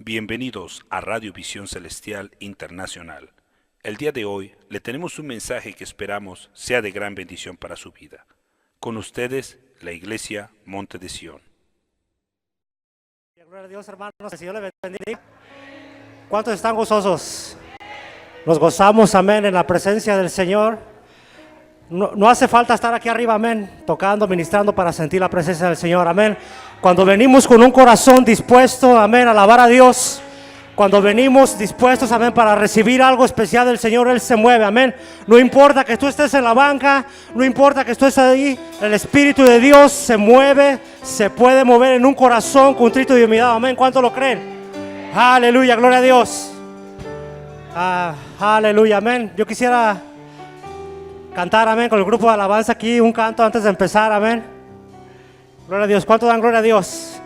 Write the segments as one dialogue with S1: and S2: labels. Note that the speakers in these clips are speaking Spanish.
S1: Bienvenidos a Radio Visión Celestial Internacional. El día de hoy le tenemos un mensaje que esperamos sea de gran bendición para su vida. Con ustedes, la Iglesia Monte de Sión.
S2: Gloria a Dios, hermanos, el Señor les bendiga. ¿Cuántos están gozosos? Nos gozamos, amén, en la presencia del Señor. No hace falta estar aquí arriba, amén, tocando, ministrando para sentir la presencia del Señor, amén. Cuando venimos con un corazón dispuesto, amén, a alabar a Dios, cuando venimos dispuestos, amén, para recibir algo especial del Señor, Él se mueve, amén. No importa que tú estés en la banca, no importa que tú estés ahí, el Espíritu de Dios se mueve, se puede mover en un corazón contrito y humillado, amén. ¿Cuánto lo creen? Aleluya, gloria a Dios. Aleluya, amén. Yo quisiera cantar, amén, con el grupo de alabanza aquí, un canto antes de empezar, amén. Gloria a Dios. ¿Cuánto dan gloria a Dios?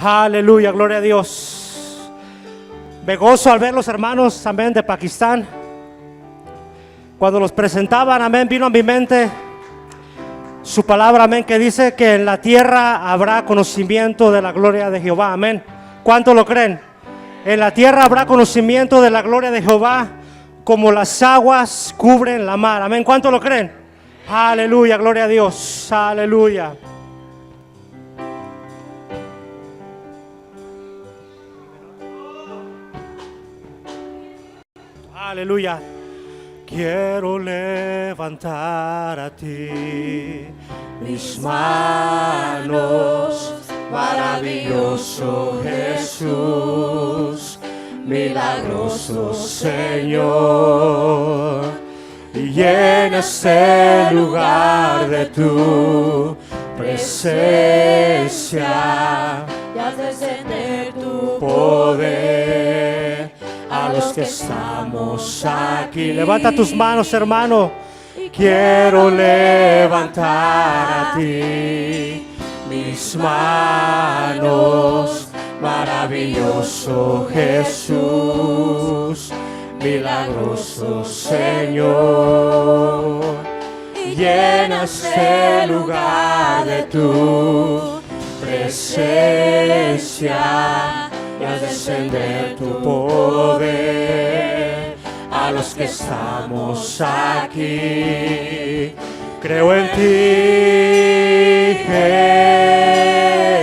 S2: Aleluya, gloria a Dios. Me gozo al ver los hermanos, amén, de Pakistán. Cuando los presentaban, amén, vino a mi mente su palabra, amén, que dice que en la tierra habrá conocimiento de la gloria de Jehová, amén. ¿Cuánto lo creen? En la tierra habrá conocimiento de la gloria de Jehová, como las aguas cubren la mar, amén. ¿Cuánto lo creen? Aleluya, gloria a Dios, aleluya. Aleluya. Quiero levantar a ti mis manos, maravilloso Jesús, milagroso Señor. Y llena este lugar de tu presencia y haz descender tu poder a los que estamos aquí. Levanta tus manos, hermano. Quiero levantar a ti mis manos, maravilloso Jesús, milagroso Señor. Llena este lugar de tu presencia y haz descender tu poder a los que estamos aquí. Creo en ti,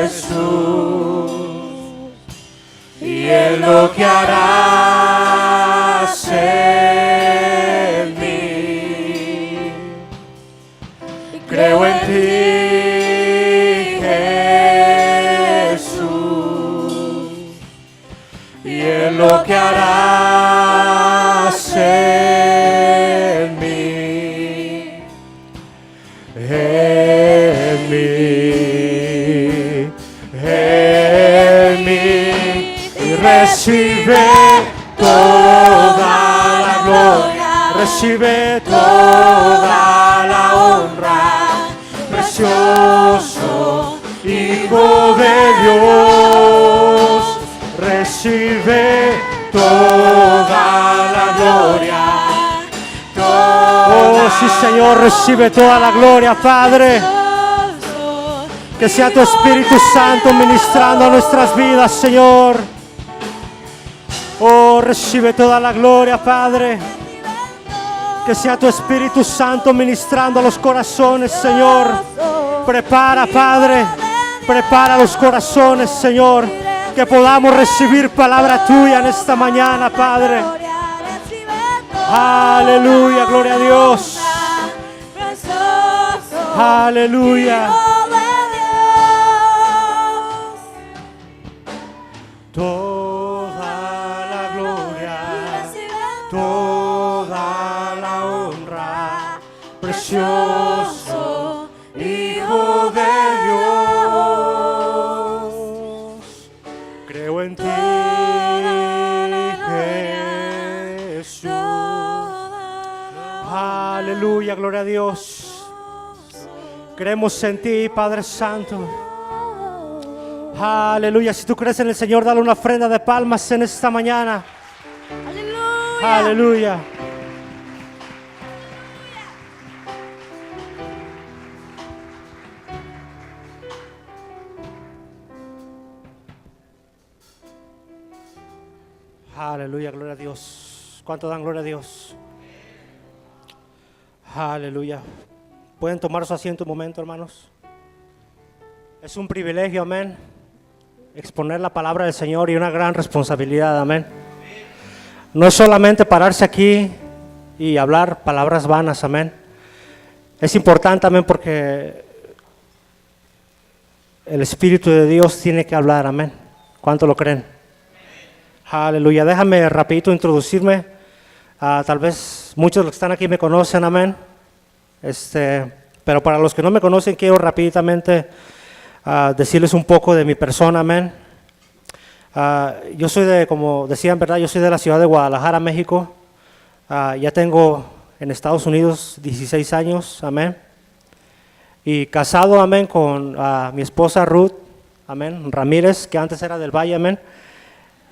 S2: Jesús, y en lo que harás en mí. Creo en ti, Jesús, y en lo que harás en mí, en mí, en mí, y recibe toda la gloria, recibe toda la honra, precioso Hijo de Dios, recibe toda la gloria. Oh, sí, Señor, recibe toda la gloria, Padre. Que sea tu Espíritu Santo ministrando a nuestras vidas, Señor. Oh, recibe toda la gloria, Padre. Que sea tu Espíritu Santo ministrando a los corazones, Señor. Prepara, Padre. Prepara los corazones, Señor. Que podamos recibir palabra tuya en esta mañana, Padre. Aleluya, gloria a Dios. Aleluya. Toda la gloria, toda la honra, precioso Hijo de Dios. Creo en ti, Jesús. Aleluya, gloria a Dios. Creemos en ti, Padre Santo. Aleluya. Si tú crees en el Señor, dale una ofrenda de palmas en esta mañana. Aleluya. Aleluya. Aleluya, gloria a Dios. ¿Cuánto dan gloria a Dios? Aleluya. ¿Pueden tomar su asiento un momento, hermanos? Es un privilegio, amén, exponer la palabra del Señor y una gran responsabilidad, amén. No es solamente pararse aquí y hablar palabras vanas, amén. Es importante, amén, porque el Espíritu de Dios tiene que hablar, amén. ¿Cuánto lo creen? Aleluya. Déjame rapidito introducirme. Tal vez muchos de los que están aquí me conocen, amén. Pero para los que no me conocen, quiero rápidamente decirles un poco de mi persona, amén. Yo soy como decían, ¿verdad? Yo soy de la ciudad de Guadalajara, México. Ya tengo en Estados Unidos 16 años, amén. Y casado, amén, con mi esposa Ruth, amén, Ramírez, que antes era del Valle, amén.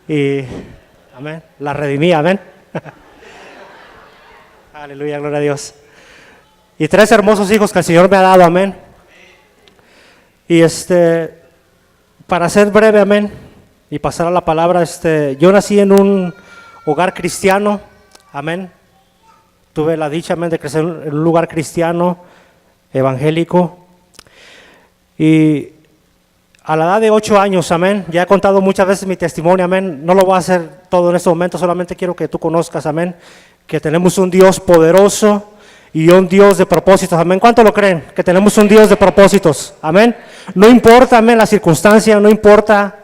S2: Y, amén, la redimí, amén. Aleluya, gloria a Dios. Y 3 hermosos hijos que el Señor me ha dado, amén. Y para ser breve, amén, y pasar a la palabra, yo nací en un hogar cristiano, amén. Tuve la dicha, amén, de crecer en un lugar cristiano, evangélico. Y a la edad de 8 años, amén, ya he contado muchas veces mi testimonio, amén. No lo voy a hacer todo en este momento, solamente quiero que tú conozcas, amén, que tenemos un Dios poderoso y un Dios de propósitos, amén. ¿Cuánto lo creen? Que tenemos un Dios de propósitos, amén. No importa, amén, la circunstancia, no importa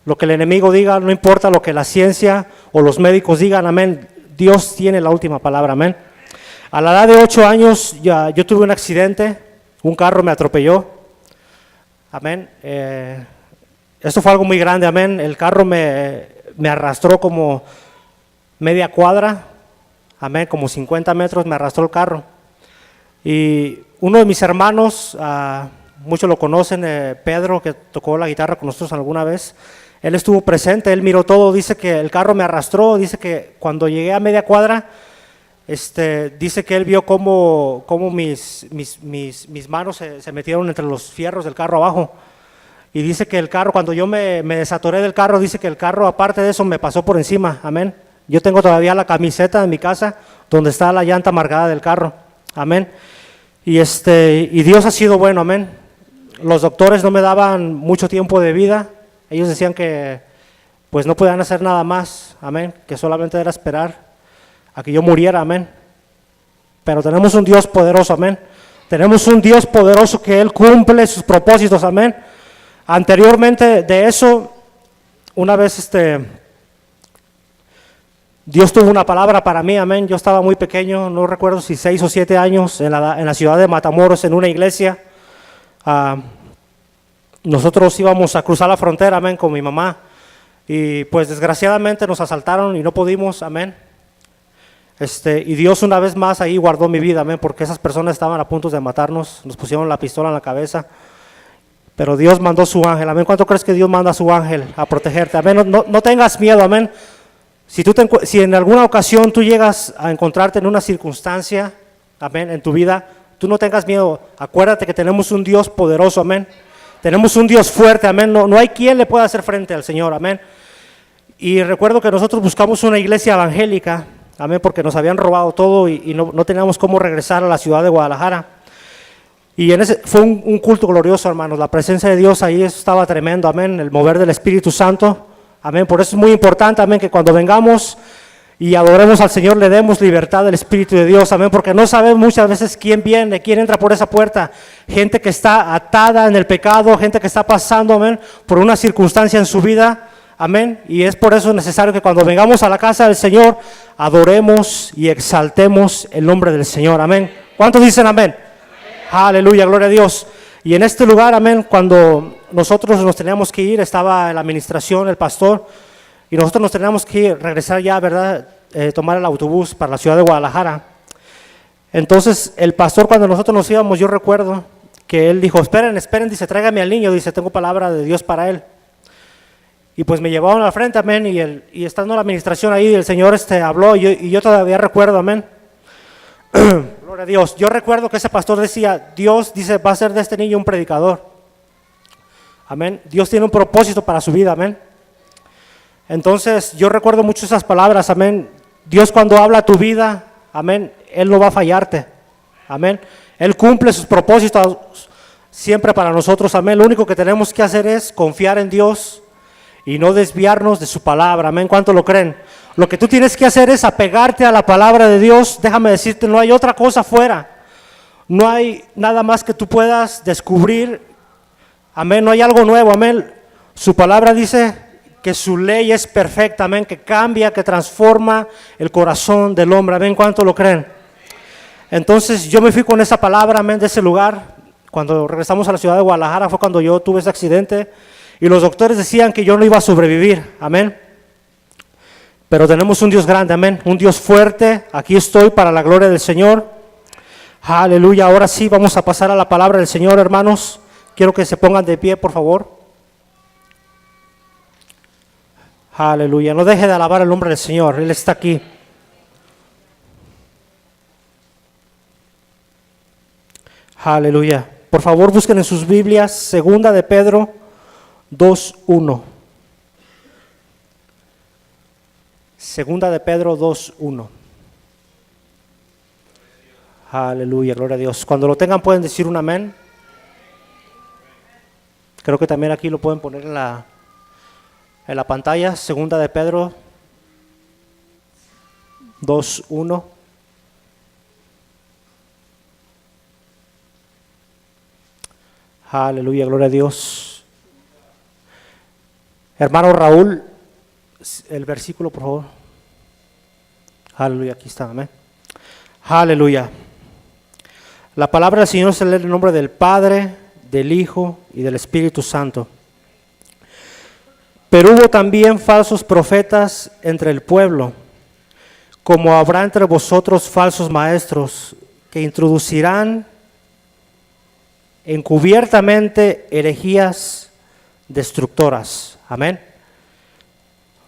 S2: lo que el enemigo diga, no importa lo que la ciencia o los médicos digan, amén. Dios tiene la última palabra, amén. A la edad de 8 años yo tuve un accidente, un carro me atropelló, amén. Esto fue algo muy grande, amén. El carro me arrastró como media cuadra, amén, como 50 metros me arrastró el carro. Y uno de mis hermanos, muchos lo conocen, Pedro, que tocó la guitarra con nosotros alguna vez, él estuvo presente, él miró todo, dice que el carro me arrastró, dice que cuando llegué a media cuadra, dice que él vio cómo mis manos se metieron entre los fierros del carro abajo. Y dice que el carro, cuando yo me desatoré del carro, dice que el carro, aparte de eso, me pasó por encima, amén. Yo tengo todavía la camiseta en mi casa donde está la llanta amargada del carro, amén. Y Dios ha sido bueno, amén. Los doctores no me daban mucho tiempo de vida. Ellos decían que pues no podían hacer nada más, amén, que solamente era esperar a que yo muriera, amén. Pero tenemos un Dios poderoso, amén. Tenemos un Dios poderoso que Él cumple sus propósitos, amén. Anteriormente de eso, una vez Dios tuvo una palabra para mí, amén. Yo estaba muy pequeño, no recuerdo si 6 o 7 años, en la ciudad de Matamoros, en una iglesia. Nosotros íbamos a cruzar la frontera, amén, con mi mamá. Y pues desgraciadamente nos asaltaron y no pudimos, amén. Y Dios una vez más ahí guardó mi vida, amén, porque esas personas estaban a punto de matarnos, nos pusieron la pistola en la cabeza. Pero Dios mandó su ángel, amén. ¿Cuánto crees que Dios manda a su ángel a protegerte? Amén, no tengas miedo, amén. Si en alguna ocasión tú llegas a encontrarte en una circunstancia, amén, en tu vida, tú no tengas miedo. Acuérdate que tenemos un Dios poderoso, amén. Tenemos un Dios fuerte, amén. No hay quien le pueda hacer frente al Señor, amén. Y recuerdo que nosotros buscamos una iglesia evangélica, amén, porque nos habían robado todo y no teníamos cómo regresar a la ciudad de Guadalajara. Y fue un culto glorioso, hermanos. La presencia de Dios ahí estaba tremendo, amén. El mover del Espíritu Santo, amén. Por eso es muy importante, amén, que cuando vengamos y adoremos al Señor le demos libertad del Espíritu de Dios, amén, porque no sabemos muchas veces quién viene, quién entra por esa puerta. Gente que está atada en el pecado, gente que está pasando, amén, por una circunstancia en su vida, amén. Y es por eso necesario que cuando vengamos a la casa del Señor adoremos y exaltemos el nombre del Señor, amén. ¿Cuántos dicen amén? Aleluya, gloria a Dios. Y en este lugar, amén, cuando nosotros nos teníamos que ir, estaba la administración, el pastor, y nosotros nos teníamos que ir, regresar ya, ¿verdad? Tomar el autobús para la ciudad de Guadalajara. Entonces, el pastor, cuando nosotros nos íbamos, yo recuerdo que él dijo, esperen, dice, tráigame al niño, dice, tengo palabra de Dios para él. Y pues me llevaron al frente, amén, y estando la administración ahí, el Señor habló, y yo todavía recuerdo, amén. Gloria a Dios. Yo recuerdo que ese pastor decía, Dios dice, va a hacer de este niño un predicador. Amén. Dios tiene un propósito para su vida, amén. Entonces, yo recuerdo mucho esas palabras, amén. Dios cuando habla a tu vida, amén, Él no va a fallarte, amén. Él cumple sus propósitos siempre para nosotros, amén. Lo único que tenemos que hacer es confiar en Dios y no desviarnos de su palabra, amén. ¿Cuánto lo creen? Lo que tú tienes que hacer es apegarte a la palabra de Dios. Déjame decirte, no hay otra cosa afuera. No hay nada más que tú puedas descubrir, amén. No hay algo nuevo, amén. Su palabra dice que su ley es perfecta, amén, que cambia, que transforma el corazón del hombre, amén. ¿Cuánto lo creen? Entonces yo me fui con esa palabra, amén, de ese lugar. Cuando regresamos a la ciudad de Guadalajara fue cuando yo tuve ese accidente y los doctores decían que yo no iba a sobrevivir, amén. Pero tenemos un Dios grande, amén, un Dios fuerte. Aquí estoy para la gloria del Señor. Aleluya. Ahora sí vamos a pasar a la palabra del Señor, hermanos. Quiero que se pongan de pie, por favor. Aleluya. No deje de alabar el nombre del Señor, Él está aquí. Aleluya. Por favor, busquen en sus Biblias, segunda de Pedro 2:1. Segunda de Pedro 2:1. Aleluya, gloria a Dios. Cuando lo tengan pueden decir un amén. Creo que también aquí lo pueden poner en la pantalla. Segunda de Pedro 2:1. Aleluya, gloria a Dios. Hermano Raúl, el versículo, por favor. Aleluya, aquí está, amén. Aleluya. La palabra del Señor se lee en el nombre del Padre, del Hijo y del Espíritu Santo. Pero hubo también falsos profetas entre el pueblo, como habrá entre vosotros falsos maestros, que introducirán encubiertamente herejías destructoras. Amén.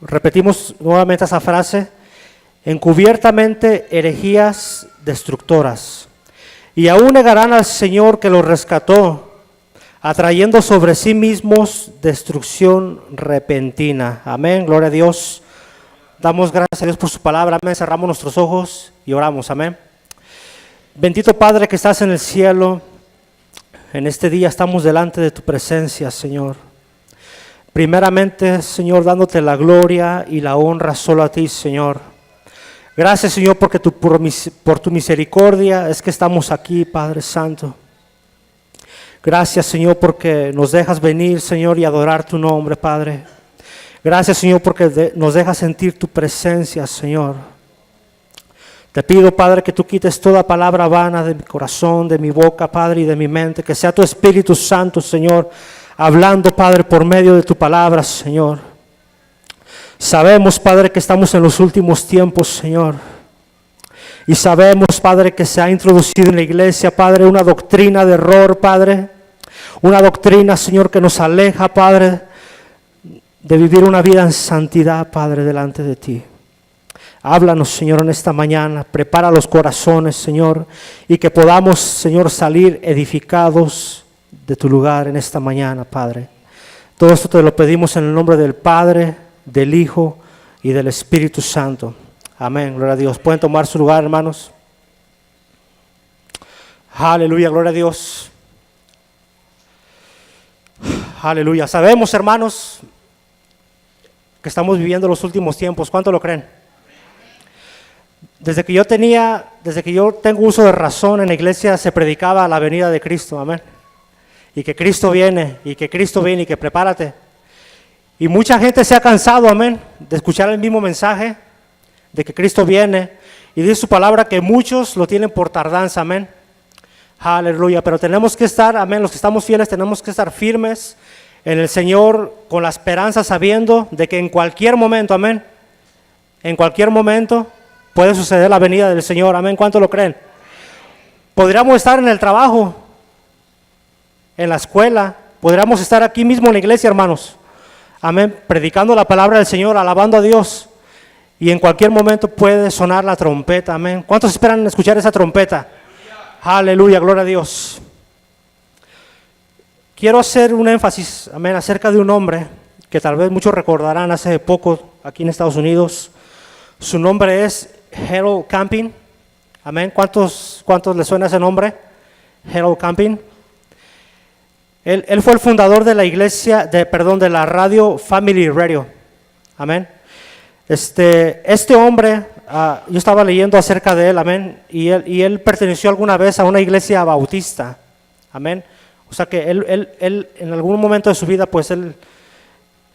S2: Repetimos nuevamente esa frase. Encubiertamente herejías destructoras. Y aún negarán al Señor que los rescató, atrayendo sobre sí mismos destrucción repentina. Amén. Gloria a Dios. Damos gracias a Dios por su palabra. Amén. Cerramos nuestros ojos y oramos. Amén. Bendito Padre que estás en el cielo. En este día estamos delante de tu presencia, Señor. Primeramente, Señor, dándote la gloria y la honra solo a ti, Señor. Gracias, Señor, porque por tu misericordia es que estamos aquí, Padre Santo. Gracias, Señor, porque nos dejas venir, Señor, y adorar tu nombre, Padre. Gracias, Señor, porque nos dejas sentir tu presencia, Señor. Te pido, Padre, que tú quites toda palabra vana de mi corazón, de mi boca, Padre, y de mi mente. Que sea tu Espíritu Santo, Señor, hablando, Padre, por medio de tu palabra, Señor. Sabemos, Padre, que estamos en los últimos tiempos, Señor. Y sabemos, Padre, que se ha introducido en la iglesia, Padre, una doctrina de error, Padre. Una doctrina, Señor, que nos aleja, Padre, de vivir una vida en santidad, Padre, delante de ti. Háblanos, Señor, en esta mañana. Prepara los corazones, Señor, y que podamos, Señor, salir edificados de tu lugar en esta mañana, Padre. Todo esto te lo pedimos en el nombre del Padre, del Hijo y del Espíritu Santo. Amén, gloria a Dios. ¿Pueden tomar su lugar, hermanos? Aleluya, gloria a Dios. Aleluya. Sabemos, hermanos, que estamos viviendo los últimos tiempos. ¿Cuánto lo creen? Desde que yo tengo uso de razón, en la iglesia se predicaba la venida de Cristo, amén. Y que Cristo viene, y que Cristo viene, y que prepárate. Y mucha gente se ha cansado, amén, de escuchar el mismo mensaje, de que Cristo viene. Y dice su palabra que muchos lo tienen por tardanza, amén. Aleluya, pero tenemos que estar, amén, los que estamos fieles tenemos que estar firmes en el Señor, con la esperanza, sabiendo de que en cualquier momento, amén, en cualquier momento puede suceder la venida del Señor, amén. ¿Cuánto lo creen? Podríamos estar en el trabajo, en la escuela, podríamos estar aquí mismo en la iglesia, hermanos, amén, predicando la palabra del Señor, alabando a Dios, y en cualquier momento puede sonar la trompeta, amén. ¿Cuántos esperan escuchar esa trompeta? Aleluya, gloria a Dios. Quiero hacer un énfasis, amén, acerca de un hombre que tal vez muchos recordarán. Hace poco aquí en Estados Unidos. Su nombre es Harold Camping. Amén. ¿Cuántos le suena ese nombre? Harold Camping. Él fue el fundador de la iglesia, de la radio Family Radio. Amén. Este hombre, yo estaba leyendo acerca de él, amén, y él perteneció alguna vez a una iglesia bautista. Amén. O sea que él en algún momento de su vida, pues él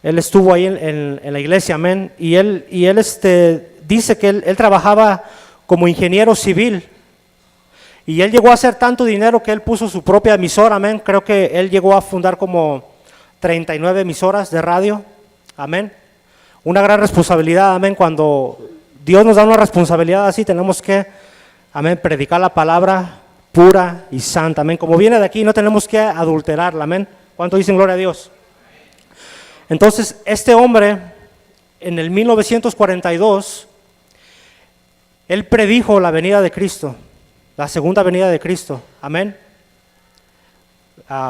S2: estuvo ahí en la iglesia, amén. Y él dice que él trabajaba como ingeniero civil. Y él llegó a hacer tanto dinero que él puso su propia emisora, amén. Creo que él llegó a fundar como 39 emisoras de radio, amén. Una gran responsabilidad, amén. Cuando Dios nos da una responsabilidad así, tenemos que, amén, predicar la palabra pura y santa, amén. Como viene de aquí, no tenemos que adulterarla, amén. ¿Cuánto dicen gloria a Dios? Entonces, este hombre, en el 1942, él predijo la venida de Cristo, la segunda venida de Cristo, amén.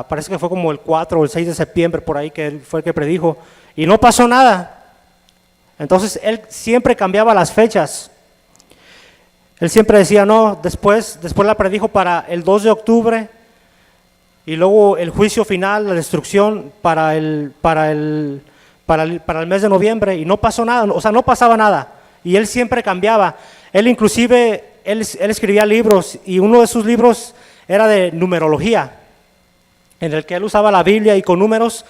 S2: Parece que fue como el 4 o el 6 de septiembre, por ahí, que él fue el que predijo, y no pasó nada. Entonces, él siempre cambiaba las fechas. Él siempre decía, no, después la predijo para el 2 de octubre, y luego el juicio final, la destrucción para el mes de noviembre, y no pasó nada, o sea, no pasaba nada, y él siempre cambiaba. Él inclusive, él escribía libros, y uno de sus libros era de numerología, en el que él usaba la Biblia y con números,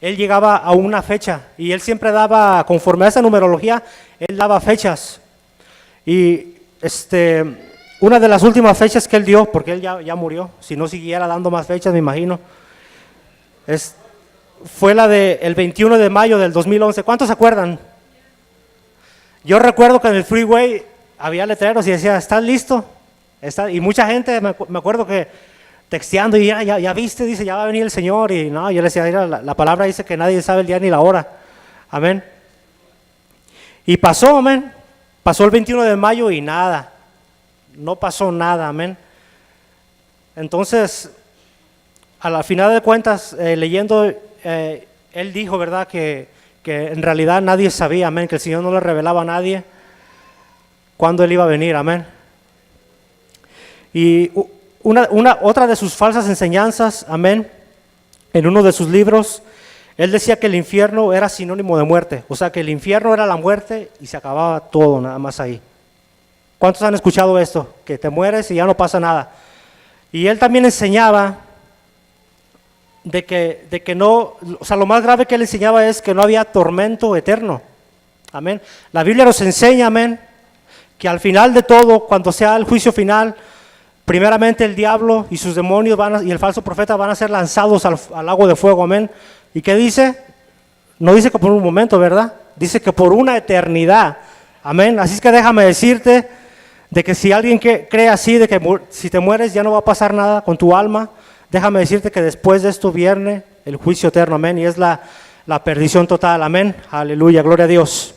S2: él llegaba a una fecha, y él siempre daba, conforme a esa numerología, él daba fechas. Y una de las últimas fechas que él dio, porque él ya murió, si no siguiera dando más fechas, me imagino, fue la del 21 de mayo del 2011. ¿Cuántos se acuerdan? Yo recuerdo que en el freeway había letreros y decía, ¿estás listo? Y mucha gente, me acuerdo que texteando, y ya viste, dice, ya va a venir el Señor. Y no, yo le decía, mira, la palabra dice que nadie sabe el día ni la hora. Amén. Y pasó, amén. Pasó el 21 de mayo y nada. No pasó nada, amén. Entonces, a la final de cuentas, leyendo, él dijo, ¿verdad?, que en realidad nadie sabía, amén, que el Señor no le revelaba a nadie cuándo él iba a venir, amén. Y otra de sus falsas enseñanzas, amén, en uno de sus libros, él decía que el infierno era sinónimo de muerte, o sea que el infierno era la muerte y se acababa todo nada más ahí. ¿Cuántos han escuchado esto? Que te mueres y ya no pasa nada. Y él también enseñaba de que no, o sea, lo más grave que él enseñaba es que no había tormento eterno, amén. La Biblia nos enseña, amén, que al final de todo, cuando sea el juicio final, primeramente el diablo y sus demonios y el falso profeta van a ser lanzados al lago de fuego, amén. ¿Y qué dice? No dice que por un momento, ¿verdad? Dice que por una eternidad, amén. Así es que déjame decirte de que si alguien cree así, de que si te mueres ya no va a pasar nada con tu alma, déjame decirte que después de esto viene el juicio eterno, amén. Y es la perdición total, amén. Aleluya, gloria a Dios.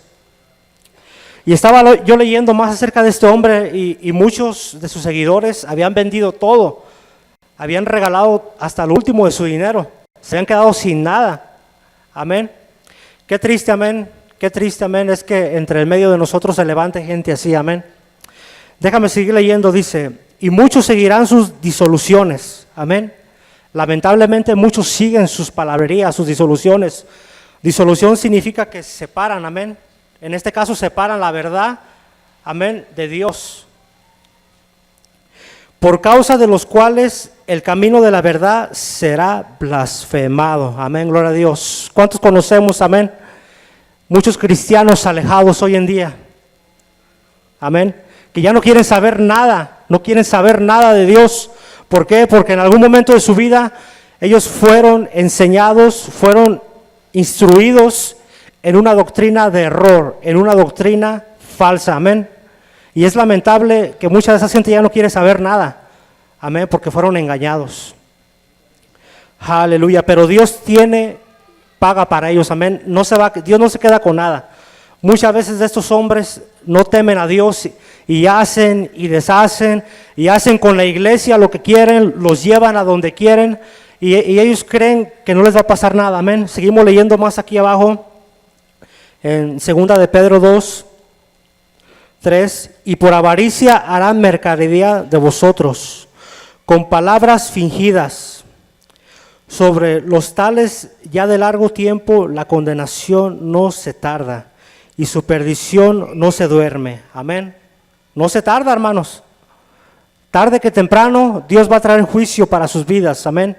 S2: Y estaba yo leyendo más acerca de este hombre y muchos de sus seguidores habían vendido todo, habían regalado hasta el último de su dinero, se habían quedado sin nada, amén. Qué triste, amén, es que entre el medio de nosotros se levante gente así, amén. Déjame seguir leyendo, dice, y muchos seguirán sus disoluciones, amén. Lamentablemente muchos siguen sus palabrerías, sus disoluciones. Disolución significa que se separan, amén. En este caso separan la verdad, amén, de Dios. Por causa de los cuales el camino de la verdad será blasfemado. Amén, gloria a Dios. ¿Cuántos conocemos, amén? Muchos cristianos alejados hoy en día. Amén. Que ya no quieren saber nada, no quieren saber nada de Dios. ¿Por qué? Porque en algún momento de su vida ellos fueron enseñados, fueron instruidos en una doctrina de error, en una doctrina falsa, amén. Y es lamentable que mucha de esa gente ya no quiere saber nada, amén, porque fueron engañados. Aleluya, pero Dios paga para ellos, amén. Dios no se queda con nada. Muchas veces estos hombres no temen a Dios y hacen y deshacen y hacen con la iglesia lo que quieren, los llevan a donde quieren y ellos creen que no les va a pasar nada, amén. Seguimos leyendo más aquí abajo. En 2 de Pedro 2, 3, y por avaricia harán mercadería de vosotros, con palabras fingidas. Sobre los tales ya de largo tiempo la condenación no se tarda, y su perdición no se duerme. Amén. No se tarda, hermanos. Tarde que temprano Dios va a traer juicio para sus vidas. Amén.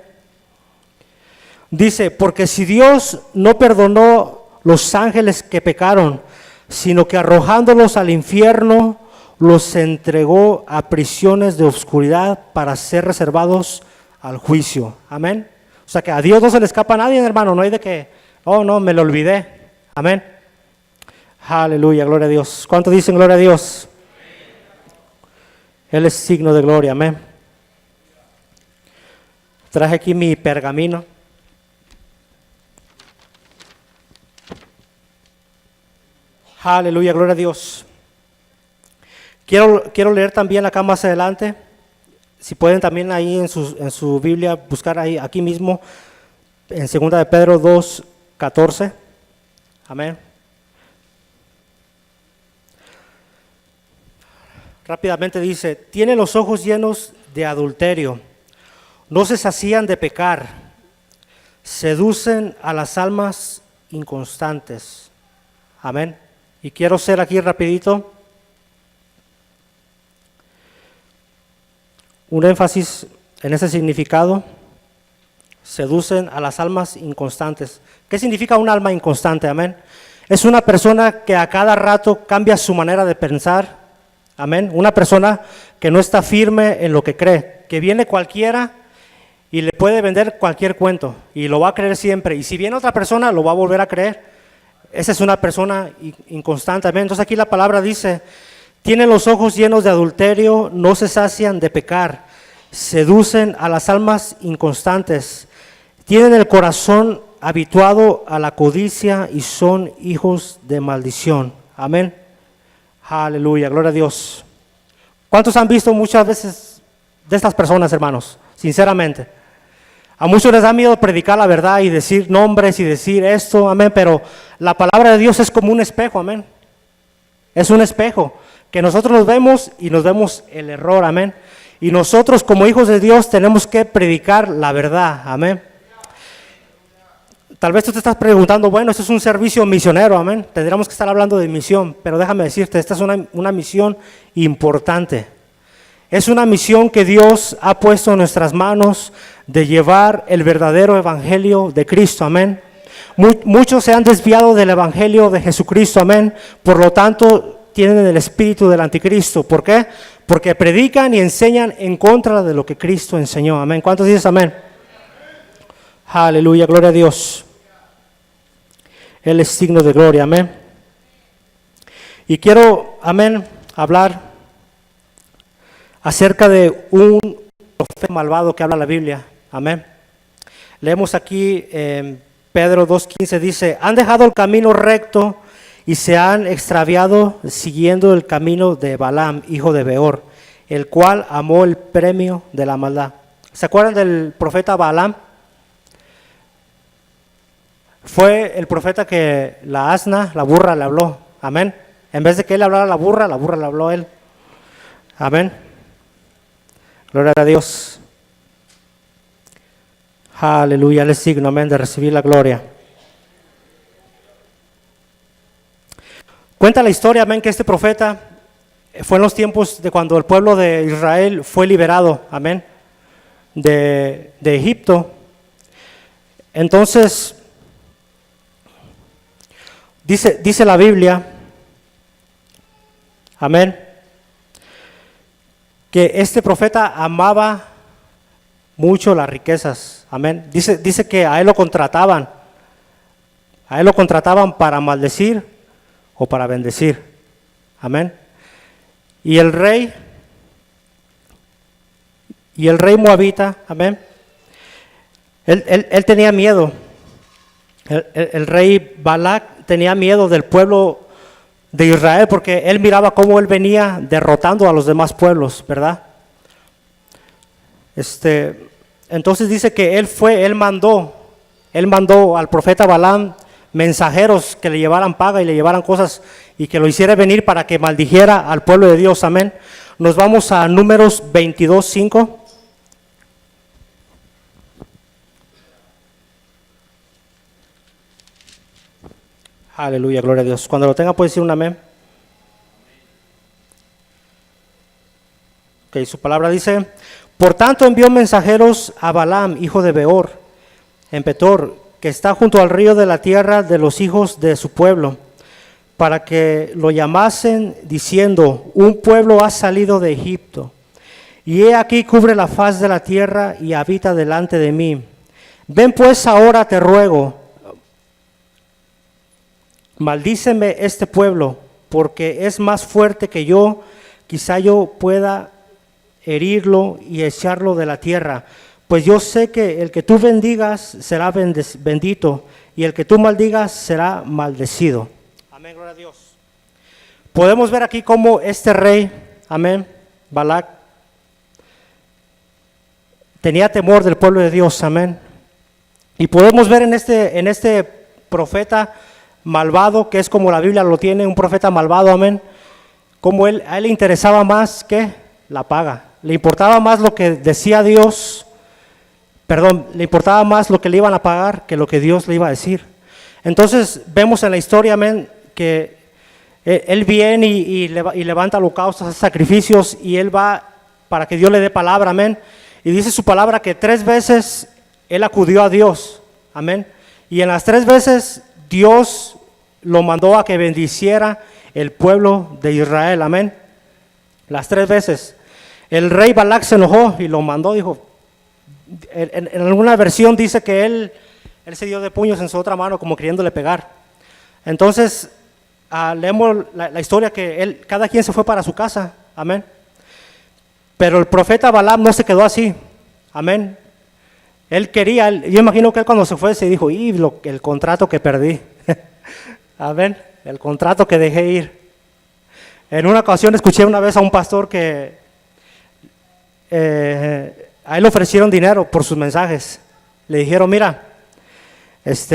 S2: Dice, porque si Dios no perdonó los ángeles que pecaron, sino que arrojándolos al infierno, los entregó a prisiones de oscuridad para ser reservados al juicio. Amén. O sea que a Dios no se le escapa a nadie, hermano. No hay de que, oh no, me lo olvidé. Amén. Aleluya, gloria a Dios. ¿Cuántos dicen gloria a Dios? Él es signo de gloria, amén. Traje aquí mi pergamino. Aleluya, gloria a Dios. Quiero leer también acá más adelante. Si pueden también ahí en su Biblia buscar ahí, aquí mismo, en 2 de Pedro 2, 14. Amén. Rápidamente dice, tienen los ojos llenos de adulterio, no se sacían de pecar, seducen a las almas inconstantes. Amén. Y quiero ser aquí rapidito un énfasis en ese significado. Seducen a las almas inconstantes. ¿Qué significa un alma inconstante? Amén. Es una persona que a cada rato cambia su manera de pensar. Amén. Una persona que no está firme en lo que cree, que viene cualquiera y le puede vender cualquier cuento y lo va a creer siempre. Y si viene otra persona, lo va a volver a creer. Esa es una persona inconstante. Amén. Entonces aquí la palabra dice, tienen los ojos llenos de adulterio, no se sacian de pecar, seducen a las almas inconstantes, tienen el corazón habituado a la codicia y son hijos de maldición. Amén. Aleluya, gloria a Dios. ¿Cuántos han visto muchas veces de estas personas, hermanos? Sinceramente. A muchos les da miedo predicar la verdad y decir nombres y decir esto, amén, pero la palabra de Dios es como un espejo, amén. Es un espejo que nosotros nos vemos y nos vemos el error, amén. Y nosotros como hijos de Dios tenemos que predicar la verdad, amén. Tal vez tú te estás preguntando, bueno, esto es un servicio misionero, amén. Tendríamos que estar hablando de misión, pero déjame decirte, esta es una misión importante. Es una misión que Dios ha puesto en nuestras manos de llevar el verdadero evangelio de Cristo, amén. Muchos se han desviado del evangelio de Jesucristo, amén. Por lo tanto, tienen el espíritu del anticristo. ¿Por qué? Porque predican y enseñan en contra de lo que Cristo enseñó, amén. ¿Cuántos dicen amén? Aleluya, gloria a Dios. Él es signo de gloria, amén. Y quiero, amén, hablar acerca de un profeta malvado que habla la Biblia, amén. Leemos aquí en Pedro 2:15, dice, han dejado el camino recto y se han extraviado siguiendo el camino de Balaam, hijo de Beor, el cual amó el premio de la maldad. ¿Se acuerdan del profeta Balaam? Fue el profeta que la asna, la burra, le habló, amén. En vez de que él hablara a la burra le habló a él, amén. Gloria a Dios. Aleluya, Él es signo, amén, de recibir la gloria. Cuenta la historia, amén, que este profeta fue en los tiempos de cuando el pueblo de Israel fue liberado, amén, de Egipto. Entonces, dice la Biblia, amén, que este profeta amaba mucho las riquezas, amén. Dice que a él lo contrataban para maldecir o para bendecir, amén. Y el rey moabita, amén, él tenía miedo. El rey Balac tenía miedo del pueblo de Israel porque él miraba cómo él venía derrotando a los demás pueblos, ¿verdad? Entonces dice que él mandó al profeta Balaam, mensajeros que le llevaran paga y le llevaran cosas y que lo hiciera venir para que maldijera al pueblo de Dios, amén. Nos vamos a Números 22:5. Aleluya, gloria a Dios. Cuando lo tenga puede decir un amén. Ok, su palabra dice: por tanto envió mensajeros a Balaam, hijo de Beor, en Petor, que está junto al río de la tierra de los hijos de su pueblo, para que lo llamasen, diciendo: un pueblo ha salido de Egipto, y he aquí cubre la faz de la tierra y habita delante de mí. Ven pues ahora, te ruego, maldíceme este pueblo, porque es más fuerte que yo, quizá yo pueda herirlo y echarlo de la tierra. Pues yo sé que el que tú bendigas será bendito, y el que tú maldigas será maldecido. Amén, gloria a Dios. Podemos ver aquí cómo este rey, amén, Balac, tenía temor del pueblo de Dios, amén. Y podemos ver en este profeta malvado, que es como la Biblia lo tiene, un profeta malvado, amén, como a él le interesaba más que la paga, le importaba más lo que decía Dios, le importaba más lo que le iban a pagar que lo que Dios le iba a decir. Entonces vemos en la historia, amén, que él viene y levanta holocaustos, hace sacrificios, y él va para que Dios le dé palabra, amén, y dice su palabra que 3 veces él acudió a Dios, amén, y en las 3 veces Dios lo mandó a que bendiciera el pueblo de Israel, amén. Las 3 veces. El rey Balac se enojó y lo mandó, dijo, en alguna versión dice que él se dio de puños en su otra mano como queriéndole pegar. Entonces, leemos la historia que cada quien se fue para su casa, amén. Pero el profeta Balaam no se quedó así, amén. Él quería, yo imagino que él cuando se fue se dijo, el contrato que perdí, amén, el contrato que dejé ir. En una ocasión escuché una vez a un pastor que a él le ofrecieron dinero por sus mensajes. Le dijeron, mira,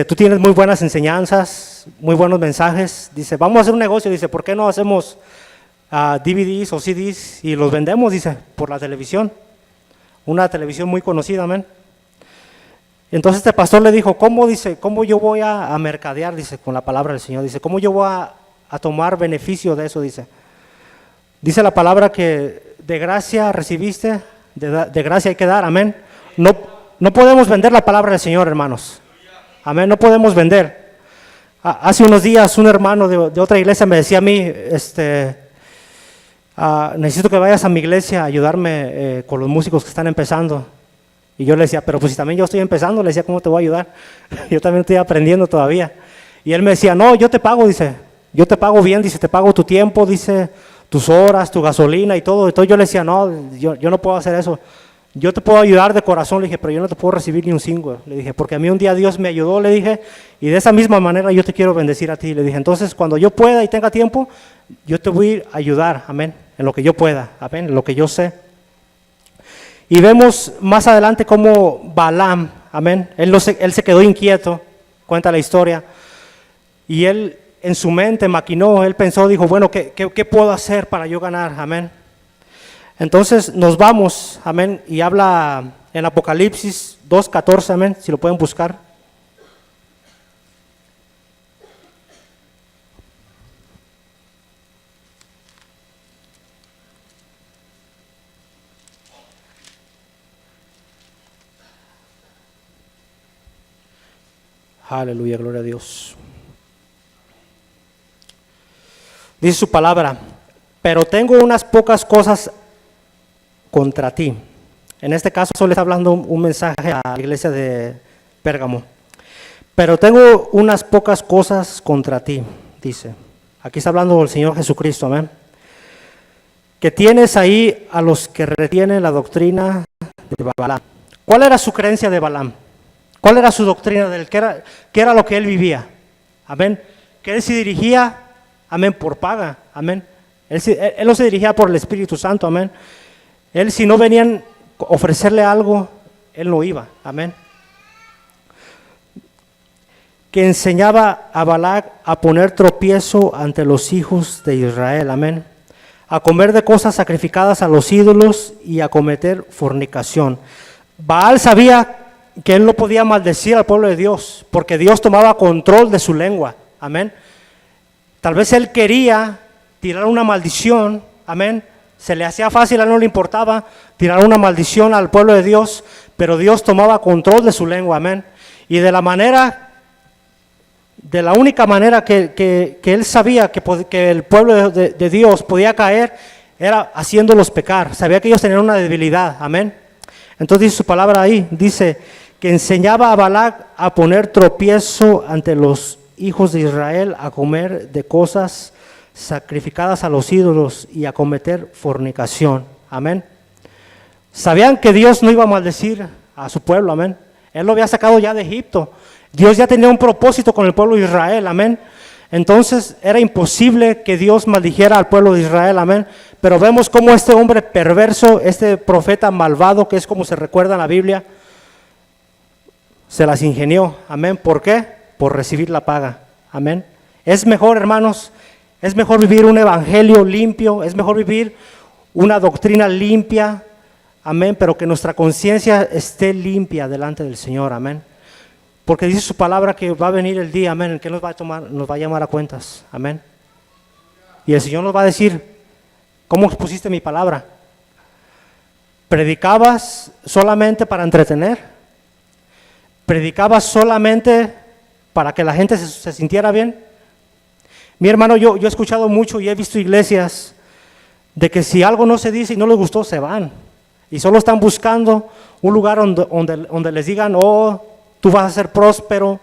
S2: tú tienes muy buenas enseñanzas, muy buenos mensajes. Dice, vamos a hacer un negocio. Dice, ¿por qué no hacemos DVDs o CDs y los vendemos? Dice, por la televisión. Una televisión muy conocida, amén. Entonces este pastor le dijo, ¿cómo? Dice, ¿cómo yo voy a mercadear? Dice, con la palabra del Señor. Dice, ¿cómo yo voy a tomar beneficio de eso? Dice la palabra que de gracia recibiste, de gracia hay que dar, amén. No podemos vender la palabra del Señor, hermanos. Amén, no podemos vender. Hace unos días un hermano de otra iglesia me decía a mí, necesito que vayas a mi iglesia a ayudarme con los músicos que están empezando. Y yo le decía, pero pues si también yo estoy empezando, le decía, ¿cómo te voy a ayudar? Yo también estoy aprendiendo todavía. Y él me decía, no, yo te pago, dice, yo te pago bien, dice, te pago tu tiempo, dice, tus horas, tu gasolina y todo. Entonces yo le decía, no, yo no puedo hacer eso. Yo te puedo ayudar de corazón, le dije, pero yo no te puedo recibir ni un cinco. Le dije, porque a mí un día Dios me ayudó, le dije, y de esa misma manera yo te quiero bendecir a ti. Le dije, entonces cuando yo pueda y tenga tiempo, yo te voy a ir a ayudar, amén, en lo que yo pueda, amén, en lo que yo sé. Y vemos más adelante cómo Balaam, amén, él se quedó inquieto, cuenta la historia, y él en su mente maquinó, él pensó, dijo, bueno, ¿qué puedo hacer para yo ganar? Amén. Entonces nos vamos, amén, y habla en Apocalipsis 2:14, amén, si lo pueden buscar. Aleluya, gloria a Dios. Dice su palabra, pero tengo unas pocas cosas contra ti. En este caso solo está hablando un mensaje a la iglesia de Pérgamo. Pero tengo unas pocas cosas contra ti, dice. Aquí está hablando el Señor Jesucristo, amén. Que tienes ahí a los que retienen la doctrina de Balaam. ¿Cuál era su creencia de Balaam? ¿Cuál era su doctrina de él? ¿Qué era lo que él vivía? Amén. Que él se dirigía, amén, por paga, amén. Él no se dirigía por el Espíritu Santo, amén. Él, si no venían a ofrecerle algo, él no iba, amén. que enseñaba a Balac a poner tropiezo ante los hijos de Israel, amén, a comer de cosas sacrificadas a los ídolos y a cometer fornicación. Baal sabía que él no podía maldecir al pueblo de Dios, porque Dios tomaba control de su lengua, amén. Tal vez él quería tirar una maldición, amén, se le hacía fácil, a él no le importaba tirar una maldición al pueblo de Dios, pero Dios tomaba control de su lengua, amén. Y de la única manera que él sabía que el pueblo de Dios podía caer, era haciéndolos pecar. Sabía que ellos tenían una debilidad, amén. Entonces dice su palabra ahí, dice que enseñaba a Balac a poner tropiezo ante los hijos de Israel, a comer de cosas sacrificadas a los ídolos y a cometer fornicación, amén. Sabían que Dios no iba a maldecir a su pueblo, amén. Él lo había sacado ya de Egipto. Dios ya tenía un propósito con el pueblo de Israel, amén. Entonces era imposible que Dios maldijera al pueblo de Israel, amén. Pero vemos cómo este hombre perverso, este profeta malvado, que es como se recuerda en la Biblia, se las ingenió, amén. ¿Por qué? Por recibir la paga, amén. Es mejor, hermanos, es mejor vivir un evangelio limpio, es mejor vivir una doctrina limpia, amén, pero que nuestra conciencia esté limpia delante del Señor, amén. Porque dice su palabra que va a venir el día, amén, en que nos va a llamar a cuentas, amén. Y el Señor nos va a decir, ¿cómo expusiste mi palabra? ¿Predicabas solamente para entretener? ¿Predicabas solamente para que la gente se sintiera bien? Mi hermano, yo he escuchado mucho y he visto iglesias de que si algo no se dice y no les gustó, se van. Y solo están buscando un lugar donde les digan, oh, tú vas a ser próspero,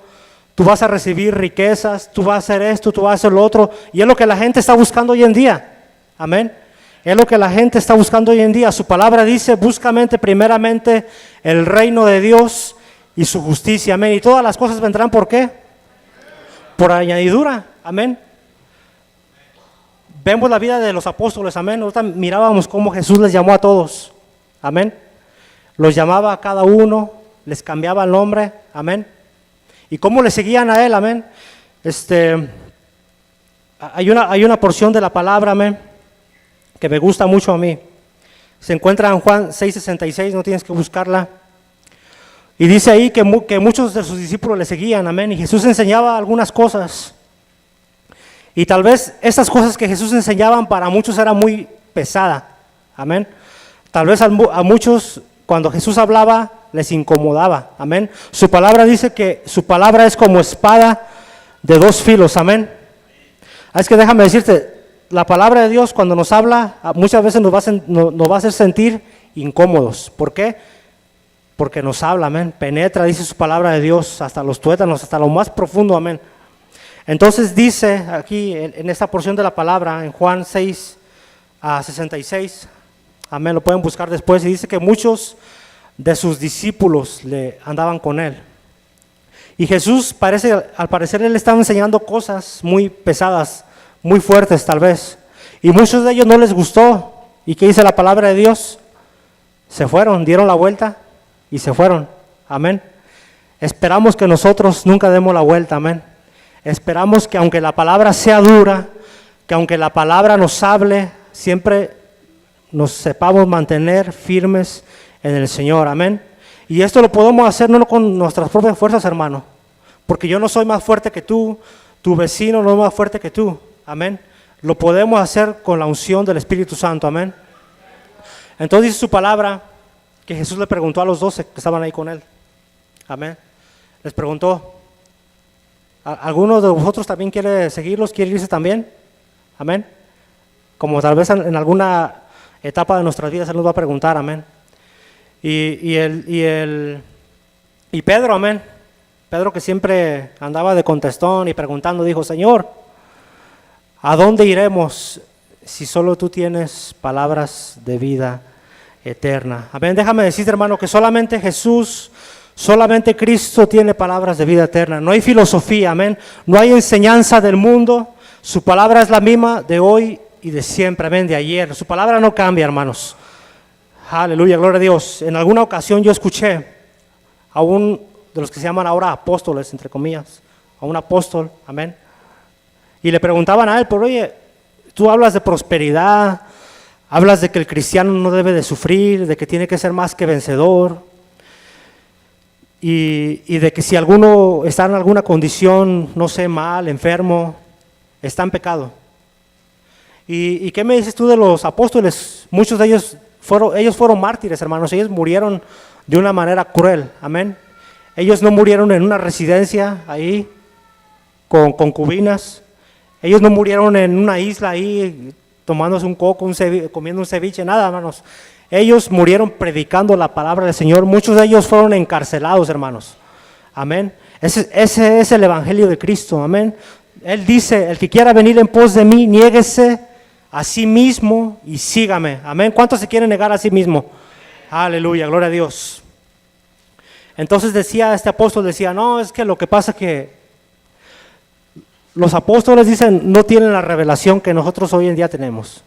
S2: tú vas a recibir riquezas, tú vas a hacer esto, tú vas a hacer lo otro. Y es lo que la gente está buscando hoy en día. Amén. Es lo que la gente está buscando hoy en día. Su palabra dice, búscamente primeramente el reino de Dios y su justicia. Amén. Y todas las cosas vendrán, ¿por qué? Por añadidura. Amén. Vemos la vida de los apóstoles. Amén. Ahorita mirábamos cómo Jesús les llamó a todos. Amén. Los llamaba a cada uno, les cambiaba el nombre, amén. Y cómo le seguían a él, amén. Hay una porción de la palabra, amén, que me gusta mucho a mí. Se encuentra en Juan 6:66, no tienes que buscarla. Y dice ahí que muchos de sus discípulos le seguían, amén. Y Jesús enseñaba algunas cosas. Y tal vez esas cosas que Jesús enseñaban para muchos era muy pesada, amén. Tal vez a muchos, cuando Jesús hablaba, les incomodaba, amén. Su palabra dice que su palabra es como espada de dos filos, amén. Es que déjame decirte, la palabra de Dios cuando nos habla, muchas veces nos va a hacer sentir incómodos. ¿Por qué? Porque nos habla, amén. Penetra, dice su palabra de Dios, hasta los tuétanos, hasta lo más profundo, amén. Entonces dice aquí, en esta porción de la palabra, en Juan 6:66, amén, lo pueden buscar después, y dice que muchos de sus discípulos le andaban con él. Y Jesús al parecer él estaba enseñando cosas muy pesadas, muy fuertes tal vez. Y muchos de ellos no les gustó. ¿Y qué dice la palabra de Dios? Se fueron, dieron la vuelta y se fueron. Amén. Esperamos que nosotros nunca demos la vuelta, amén. Esperamos que aunque la palabra sea dura, que aunque la palabra nos hable, siempre nos sepamos mantener firmes en el Señor, amén. Y esto lo podemos hacer no con nuestras propias fuerzas, hermano, porque yo no soy más fuerte que tú, tu vecino no es más fuerte que tú, amén. Lo podemos hacer con la unción del Espíritu Santo, amén. Entonces dice su palabra que Jesús le preguntó a los 12 que estaban ahí con él, amén. Les preguntó, ¿alguno de vosotros también quiere seguirlos, quiere irse también? Amén. Como tal vez en alguna etapa de nuestras vidas Él nos va a preguntar, amén. Y Pedro, amén. Pedro, que siempre andaba de contestón y preguntando, dijo, Señor, ¿a dónde iremos si solo tú tienes palabras de vida eterna? Amén. Déjame decirte, hermano, que solamente Jesús, solamente Cristo tiene palabras de vida eterna. No hay filosofía, amén. No hay enseñanza del mundo. Su palabra es la misma de hoy y de siempre, amén, de ayer. Su palabra no cambia, hermanos. Aleluya, gloria a Dios. En alguna ocasión yo escuché a un de los que se llaman ahora apóstoles, entre comillas, a un apóstol, amén. Y le preguntaban a él, pero oye, tú hablas de prosperidad, hablas de que el cristiano no debe de sufrir, de que tiene que ser más que vencedor, y de que si alguno está en alguna condición, no sé, mal, enfermo, está en pecado. ¿Y qué me dices tú de los apóstoles? Muchos de ellos fueron mártires, hermanos. Ellos murieron de una manera cruel, amén. Ellos no murieron en una residencia ahí con concubinas. Ellos no murieron en una isla ahí tomándose un coco, comiendo un ceviche, nada, hermanos. Ellos murieron predicando la palabra del Señor. Muchos de ellos fueron encarcelados, hermanos. Amén. Ese es el evangelio de Cristo, amén. Él dice, el que quiera venir en pos de mí, niéguese a sí mismo y sígame. Amén. ¿Cuántos se quieren negar a sí mismo? Aleluya, gloria a Dios. Entonces este apóstol decía, no, es que lo que pasa es que los apóstoles dicen, no tienen la revelación que nosotros hoy en día tenemos.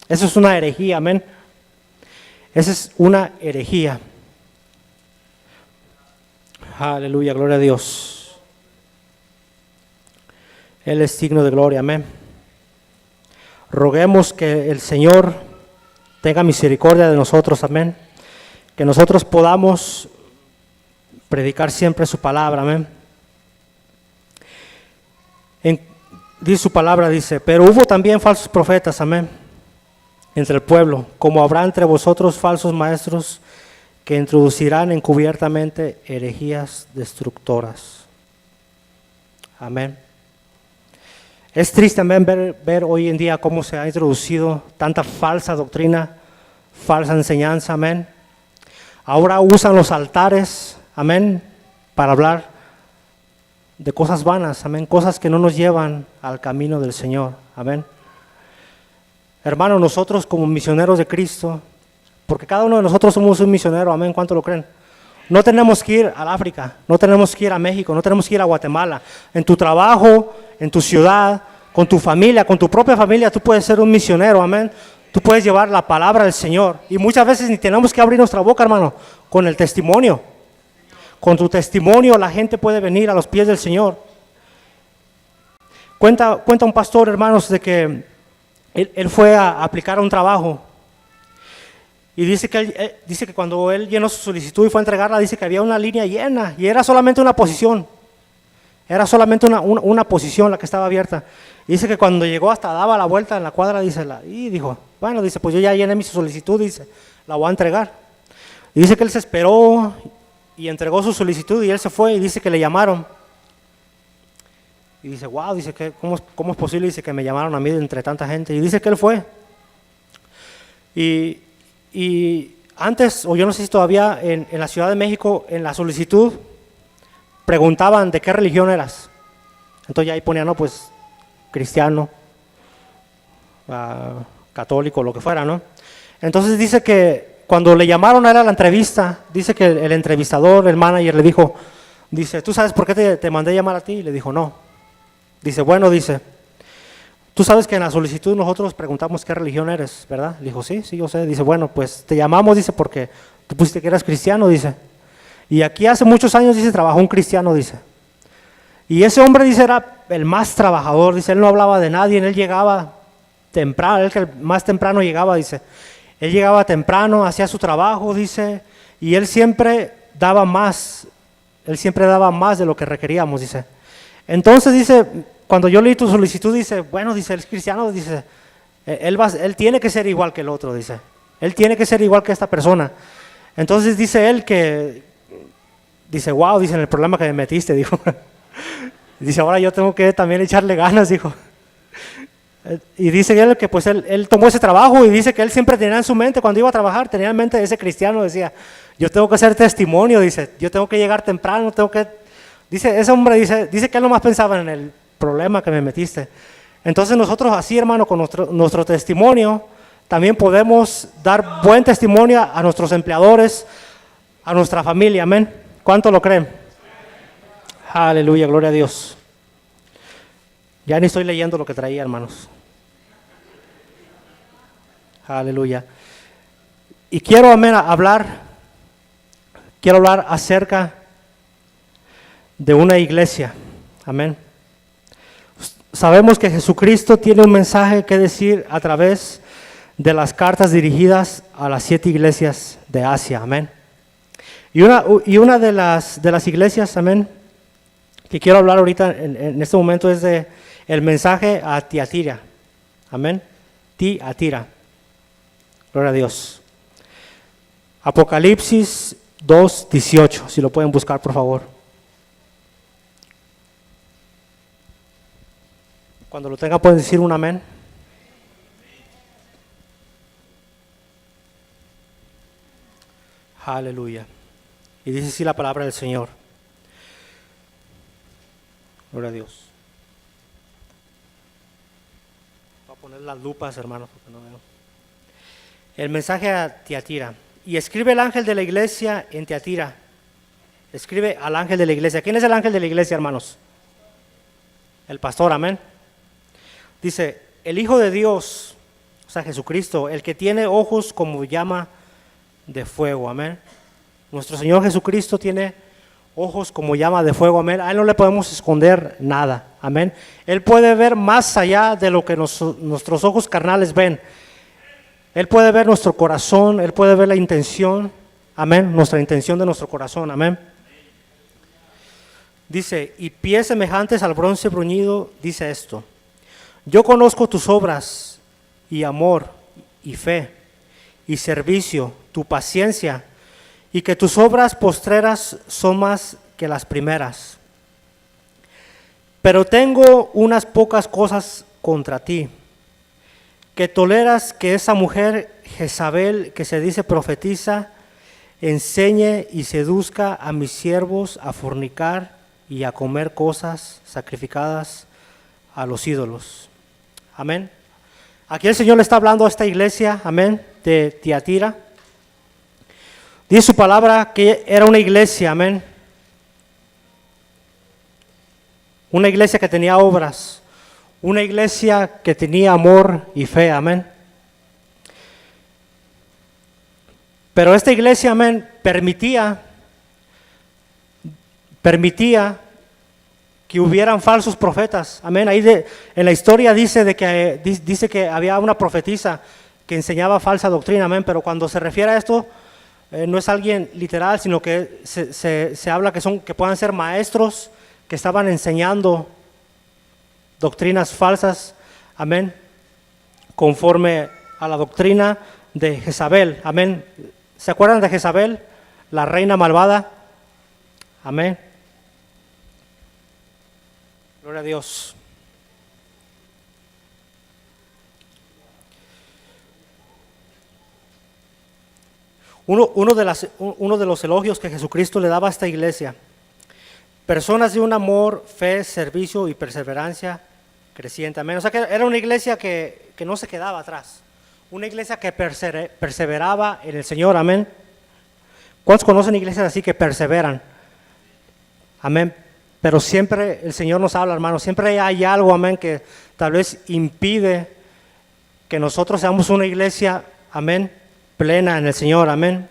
S2: Eso es una herejía, amén. Esa es una herejía. Aleluya, gloria a Dios. Él es signo de gloria, amén. Roguemos que el Señor tenga misericordia de nosotros, amén. Que nosotros podamos predicar siempre su palabra, amén. Dice su palabra, dice, pero hubo también falsos profetas, amén, entre el pueblo, como habrá entre vosotros falsos maestros que introducirán encubiertamente herejías destructoras. Amén. Es triste también ver hoy en día cómo se ha introducido tanta falsa doctrina, falsa enseñanza, amén. Ahora usan los altares, amén, para hablar de cosas vanas, amén, cosas que no nos llevan al camino del Señor, amén. Hermanos, nosotros como misioneros de Cristo, porque cada uno de nosotros somos un misionero, amén, ¿cuánto lo creen? No tenemos que ir al África, no tenemos que ir a México, no tenemos que ir a Guatemala. En tu trabajo, en tu ciudad, con tu familia, con tu propia familia, tú puedes ser un misionero, amén. Tú puedes llevar la palabra del Señor. Y muchas veces ni tenemos que abrir nuestra boca, hermano, con el testimonio. Con tu testimonio la gente puede venir a los pies del Señor. Cuenta un pastor, hermanos, de que él fue a aplicar a un trabajo. Y dice que cuando él llenó su solicitud y fue a entregarla, dice que había una línea llena y era solamente una posición. Era solamente una posición la que estaba abierta. Y dice que cuando llegó hasta daba la vuelta en la cuadra, y dijo, bueno, dice, pues yo ya llené mi solicitud, dice, la voy a entregar. Y dice que él se esperó y entregó su solicitud y él se fue y dice que le llamaron. Y dice, wow, dice, ¿cómo es posible? Dice que me llamaron a mí de entre tanta gente. Y dice que él fue. Y antes, o yo no sé si todavía, en la Ciudad de México, en la solicitud, preguntaban de qué religión eras. Entonces ya ahí ponían, no, pues, cristiano, católico, lo que fuera, ¿no? Entonces dice que cuando le llamaron a la entrevista, dice que el entrevistador, el manager, le dijo, dice, ¿tú sabes por qué te mandé llamar a ti? Y le dijo, no. Dice, bueno, dice, tú sabes que en la solicitud nosotros preguntamos qué religión eres, ¿verdad? Le dijo, sí, yo sé. Dice, bueno, pues te llamamos, dice, porque tú pusiste que eras cristiano, dice. Y aquí hace muchos años, dice, trabajó un cristiano, dice. Y ese hombre, dice, era el más trabajador, dice, él no hablaba de nadie, él llegaba temprano, él que más temprano llegaba, dice. Él llegaba temprano, hacía su trabajo, dice, y él siempre daba más de lo que requeríamos, dice. Entonces, dice, cuando yo leí tu solicitud, dice, bueno, dice, él es cristiano, dice, él tiene que ser igual que el otro, dice. Él tiene que ser igual que esta persona. Entonces dice él que, dice, wow, dice, en el problema que me metiste, dijo. Dice, ahora yo tengo que también echarle ganas, dijo. Y dice él que pues él tomó ese trabajo y dice que él siempre tenía en su mente, cuando iba a trabajar, tenía en mente ese cristiano, decía, yo tengo que hacer testimonio, dice, yo tengo que llegar temprano, dice, ese hombre dice que él nomás pensaba en el problema que me metiste. Entonces nosotros así, hermano, con nuestro testimonio, también podemos dar buen testimonio a nuestros empleadores, a nuestra familia, amén. ¿Cuánto lo creen? Aleluya, gloria a Dios. Ya ni estoy leyendo lo que traía, hermanos. Aleluya. Y quiero, amén, hablar acerca de una iglesia. Amén. Sabemos que Jesucristo tiene un mensaje que decir a través de las cartas dirigidas a las 7 iglesias de Asia. Amén. Y una de las iglesias, amén, que quiero hablar ahorita en este momento es de el mensaje a Tiatira. Amén. Tiatira. Gloria a Dios. Apocalipsis 2:18, si lo pueden buscar, por favor. Cuando lo tengan pueden decir un amén. Aleluya. Y dice así la palabra del Señor. Gloria a Dios. Voy a poner las lupas, hermanos, porque no veo. El mensaje a Tiatira. Y escribe el ángel de la iglesia en Tiatira. Escribe al ángel de la iglesia. ¿Quién es el ángel de la iglesia, hermanos? El pastor, amén. Dice, el Hijo de Dios, o sea, Jesucristo, el que tiene ojos como llama de fuego, amén. Nuestro Señor Jesucristo tiene ojos como llama de fuego, amén. A Él no le podemos esconder nada, amén. Él puede ver más allá de lo que nuestros ojos carnales ven. Él puede ver nuestro corazón, Él puede ver la intención, amén, nuestra intención de nuestro corazón, amén. Dice, y pies semejantes al bronce bruñido, dice esto: yo conozco tus obras y amor y fe y servicio, tu paciencia, y que tus obras postreras son más que las primeras. Pero tengo unas pocas cosas contra ti, que toleras que esa mujer Jezabel, que se dice profetiza, enseñe y seduzca a mis siervos a fornicar y a comer cosas sacrificadas a los ídolos. Amén. Aquí el Señor le está hablando a esta iglesia, amén, de Tiatira. Dice su palabra que era una iglesia, amén. Una iglesia que tenía obras, una iglesia que tenía amor y fe, amén. Pero esta iglesia, amén, permitía que hubieran falsos profetas, amén. Ahí en la historia dice que había una profetisa que enseñaba falsa doctrina, amén. Pero cuando se refiere a esto, no es alguien literal, sino que se habla que puedan ser maestros que estaban enseñando doctrinas falsas, amén, conforme a la doctrina de Jezabel, amén. ¿Se acuerdan de Jezabel, la reina malvada? Amén. Gloria a Dios. Uno de los elogios que Jesucristo le daba a esta iglesia: personas de un amor, fe, servicio y perseverancia creciente. Amén. O sea que era una iglesia que no se quedaba atrás. Una iglesia que perseveraba en el Señor. Amén. ¿Cuántos conocen iglesias así que perseveran? Amén. Pero siempre el Señor nos habla, hermanos. Siempre hay algo, amén, que tal vez impide que nosotros seamos una iglesia, amén, plena en el Señor, amén.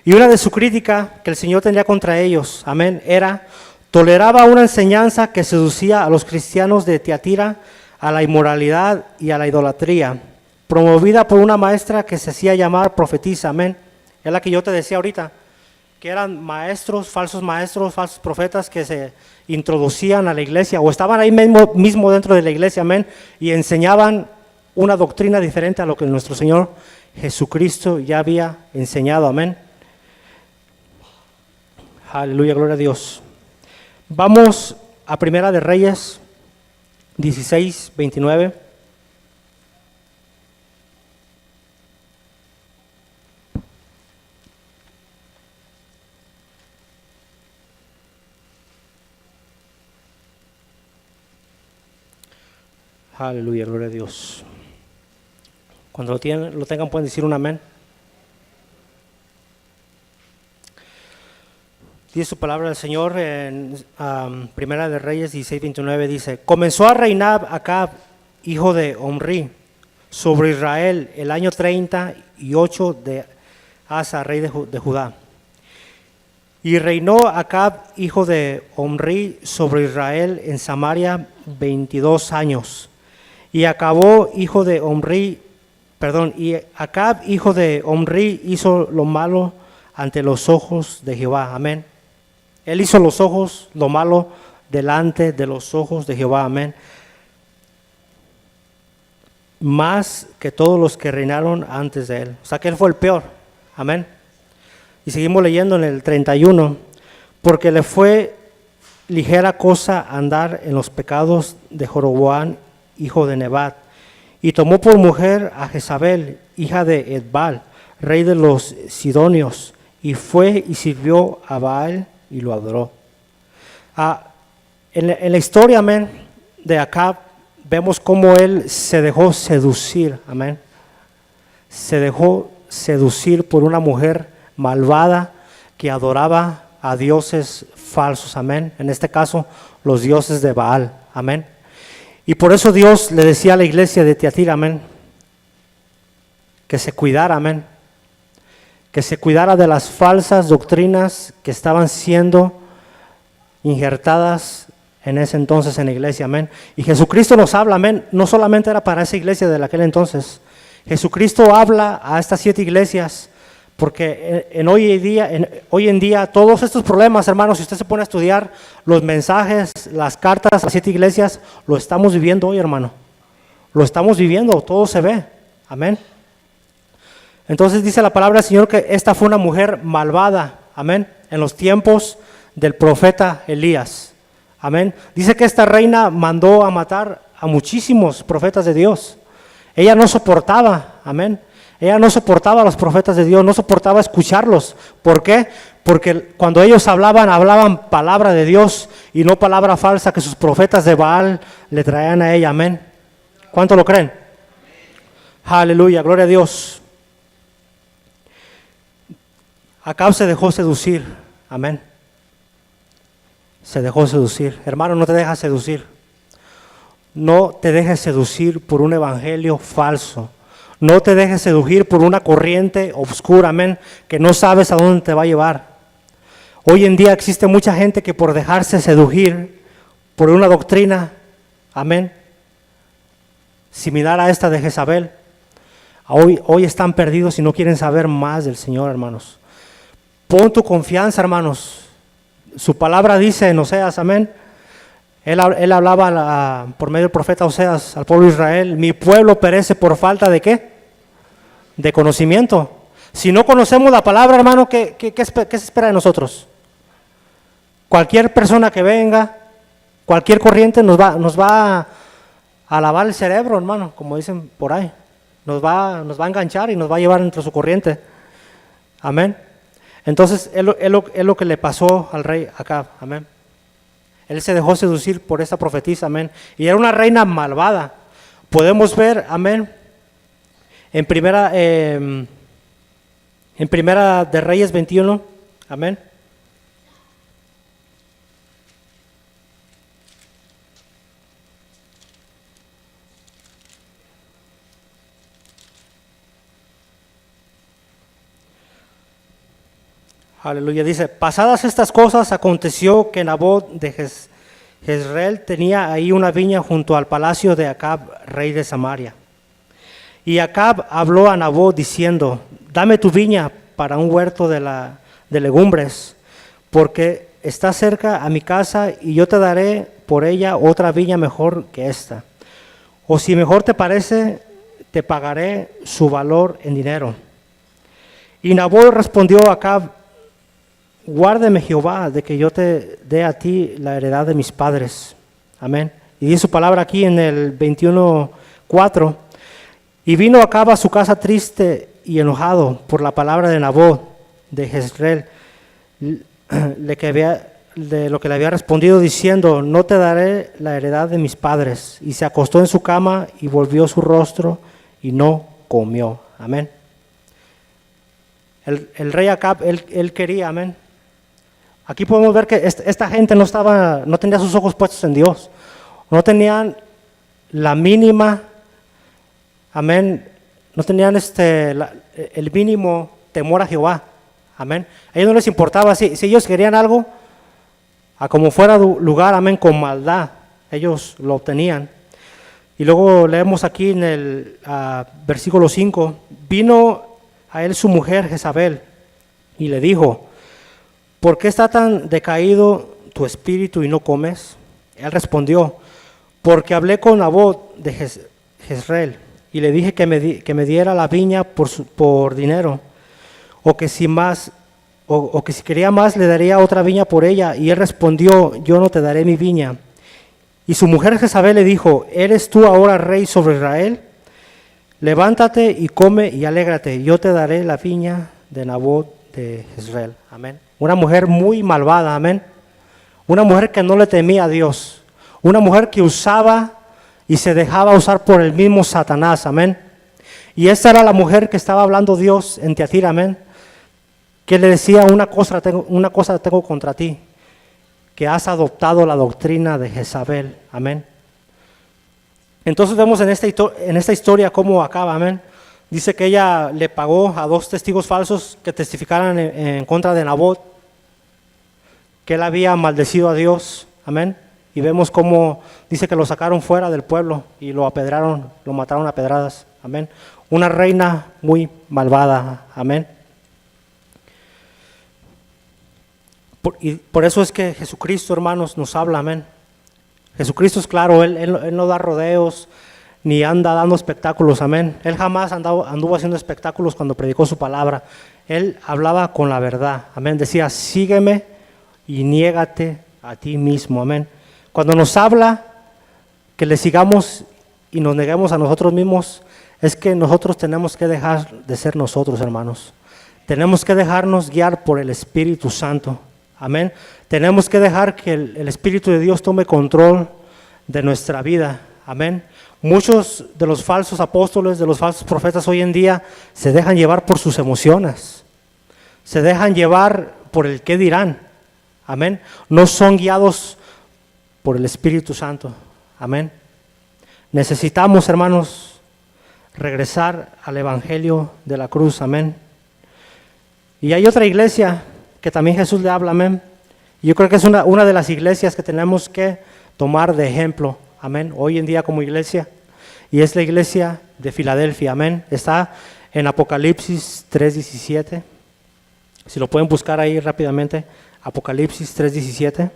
S2: Y una de sus críticas que el Señor tenía contra ellos, amén, era: toleraba una enseñanza que seducía a los cristianos de Tiatira a la inmoralidad y a la idolatría, promovida por una maestra que se hacía llamar profetisa, amén. Es la que yo te decía ahorita, que eran maestros, falsos profetas que se introducían a la iglesia o estaban ahí mismo dentro de la iglesia, amén, y enseñaban una doctrina diferente a lo que nuestro Señor Jesucristo ya había enseñado, amén. Aleluya, gloria a Dios. Vamos a Primera de Reyes 16:29. Aleluya, gloria a Dios. Cuando lo tengan pueden decir un amén. Dice su palabra del Señor en Primera de Reyes 16:29, dice: comenzó a reinar Acab, hijo de Omri, sobre Israel el año 38 de Asa, rey de Judá. Y reinó Acab, hijo de Omri, sobre Israel en Samaria 22 años. Y Acab, hijo de Omri, hizo lo malo ante los ojos de Jehová. Amén. Él hizo lo malo delante de los ojos de Jehová. Amén. Más que todos los que reinaron antes de él. O sea que él fue el peor. Amén. Y seguimos leyendo en el 31. Porque le fue ligera cosa andar en los pecados de Jeroboam, hijo de Nebat. Y tomó por mujer a Jezabel, hija de Edbal, rey de los Sidonios. Y fue y sirvió a Baal y lo adoró. En la historia, amén, de Acab, vemos cómo él se dejó seducir, amén. Se dejó seducir por una mujer malvada que adoraba a dioses falsos, amén. En este caso, los dioses de Baal, amén. Y por eso Dios le decía a la iglesia de Tiatira, amén, que se cuidara, amén. Que se cuidara de las falsas doctrinas que estaban siendo injertadas en ese entonces en la iglesia, amén. Y Jesucristo nos habla, amén, no solamente era para esa iglesia de aquel entonces. Jesucristo habla a estas 7 iglesias, porque hoy en día todos estos problemas, hermanos, si usted se pone a estudiar los mensajes, las cartas a las 7 iglesias, lo estamos viviendo hoy, hermano. Lo estamos viviendo, todo se ve, amén. Entonces dice la palabra del Señor que esta fue una mujer malvada, amén, en los tiempos del profeta Elías, amén. Dice que esta reina mandó a matar a muchísimos profetas de Dios. Ella no soportaba, amén. Ella no soportaba a los profetas de Dios, no soportaba escucharlos. ¿Por qué? Porque cuando ellos hablaban palabra de Dios y no palabra falsa que sus profetas de Baal le traían a ella, amén. ¿Cuánto lo creen? Aleluya, gloria a Dios. Acab se dejó seducir, amén. Se dejó seducir. Hermano, no te dejes seducir. No te dejes seducir por un evangelio falso. No te dejes seducir por una corriente oscura, amén, que no sabes a dónde te va a llevar. Hoy en día existe mucha gente que por dejarse seducir por una doctrina, amén, similar a esta de Jezabel, hoy están perdidos y no quieren saber más del Señor, hermanos. Pon tu confianza, hermanos. Su palabra dice en Oseas, amén. Él hablaba por medio del profeta Oseas al pueblo de Israel: mi pueblo perece por falta de ¿qué? De conocimiento. Si no conocemos la palabra, hermano, ¿qué se espera de nosotros? Cualquier persona que venga, cualquier corriente nos va a lavar el cerebro, hermano, como dicen por ahí. Nos va a enganchar y nos va a llevar entre su corriente. Amén. Entonces, es lo que le pasó al rey Acab, amén. Él se dejó seducir por esta profetisa, amén. Y era una reina malvada. Podemos ver, amén, en primera de Reyes 21, amén. Aleluya, dice: pasadas estas cosas, aconteció que Nabot de Jezreel tenía ahí una viña junto al palacio de Acab, rey de Samaria. Y Acab habló a Nabot diciendo: dame tu viña para un huerto de legumbres, porque está cerca a mi casa, y yo te daré por ella otra viña mejor que esta. O si mejor te parece, te pagaré su valor en dinero. Y Nabot respondió a Acab: guárdeme Jehová de que yo te dé a ti la heredad de mis padres. Amén. Y dice su palabra aquí en el 21:4. Y vino Acab a su casa triste y enojado por la palabra de Nabot de Jezreel, de lo que le había respondido, diciendo: no te daré la heredad de mis padres. Y se acostó en su cama y volvió su rostro y no comió. Amén. El rey Acab, él quería, amén. Aquí podemos ver que esta gente no tenía sus ojos puestos en Dios. No tenían la mínima, amén, no tenían el mínimo temor a Jehová, Amén. A ellos no les importaba si ellos querían algo, a como fuera lugar, amén, con maldad, ellos lo obtenían. Y luego leemos aquí en el versículo 5, vino a él su mujer Jezabel y le dijo, ¿por qué está tan decaído tu espíritu y no comes? Él respondió, porque hablé con Nabot de Jezreel y le dije que me diera la viña por dinero, o que si quería más le daría otra viña por ella. Y él respondió, yo no te daré mi viña. Y su mujer Jezabel le dijo, ¿eres tú ahora rey sobre Israel? Levántate y come y alégrate, yo te daré la viña de Nabot de Jezreel. Amén. Una mujer muy malvada, amén. Una mujer que no le temía a Dios. Una mujer que usaba y se dejaba usar por el mismo Satanás, amén. Y esta era la mujer que estaba hablando Dios en Tiatira, amén. Que le decía, una cosa tengo contra ti, que has adoptado la doctrina de Jezabel, amén. Entonces vemos en esta historia cómo acaba, amén. Dice que ella le pagó a 2 testigos falsos que testificaran en contra de Nabot, que él había maldecido a Dios, amén. Y vemos cómo dice que lo sacaron fuera del pueblo y lo apedrearon, lo mataron a pedradas, amén. Una reina muy malvada, amén. Y por eso es que Jesucristo, hermanos, nos habla, amén. Jesucristo es claro, Él no da rodeos, ni anda dando espectáculos, amén. Él jamás anduvo haciendo espectáculos cuando predicó su palabra. Él hablaba con la verdad, amén. Decía, sígueme y niégate a ti mismo, amén. Cuando nos habla que le sigamos y nos neguemos a nosotros mismos, es que nosotros tenemos que dejar de ser nosotros, hermanos. Tenemos que dejarnos guiar por el Espíritu Santo. Amén. Tenemos que dejar que el Espíritu de Dios tome control de nuestra vida. Amén. Muchos de los falsos apóstoles, de los falsos profetas hoy en día se dejan llevar por sus emociones. Se dejan llevar por el qué dirán. Amén. No son guiados por el Espíritu Santo. Amén. Necesitamos, hermanos, regresar al Evangelio de la cruz. Amén. Y hay otra iglesia que también Jesús le habla, amén. Yo creo que es una de las iglesias que tenemos que tomar de ejemplo, amén, hoy en día como iglesia, y es la iglesia de Filadelfia, amén. Está en Apocalipsis 3:17, si lo pueden buscar ahí rápidamente, Apocalipsis 3:17.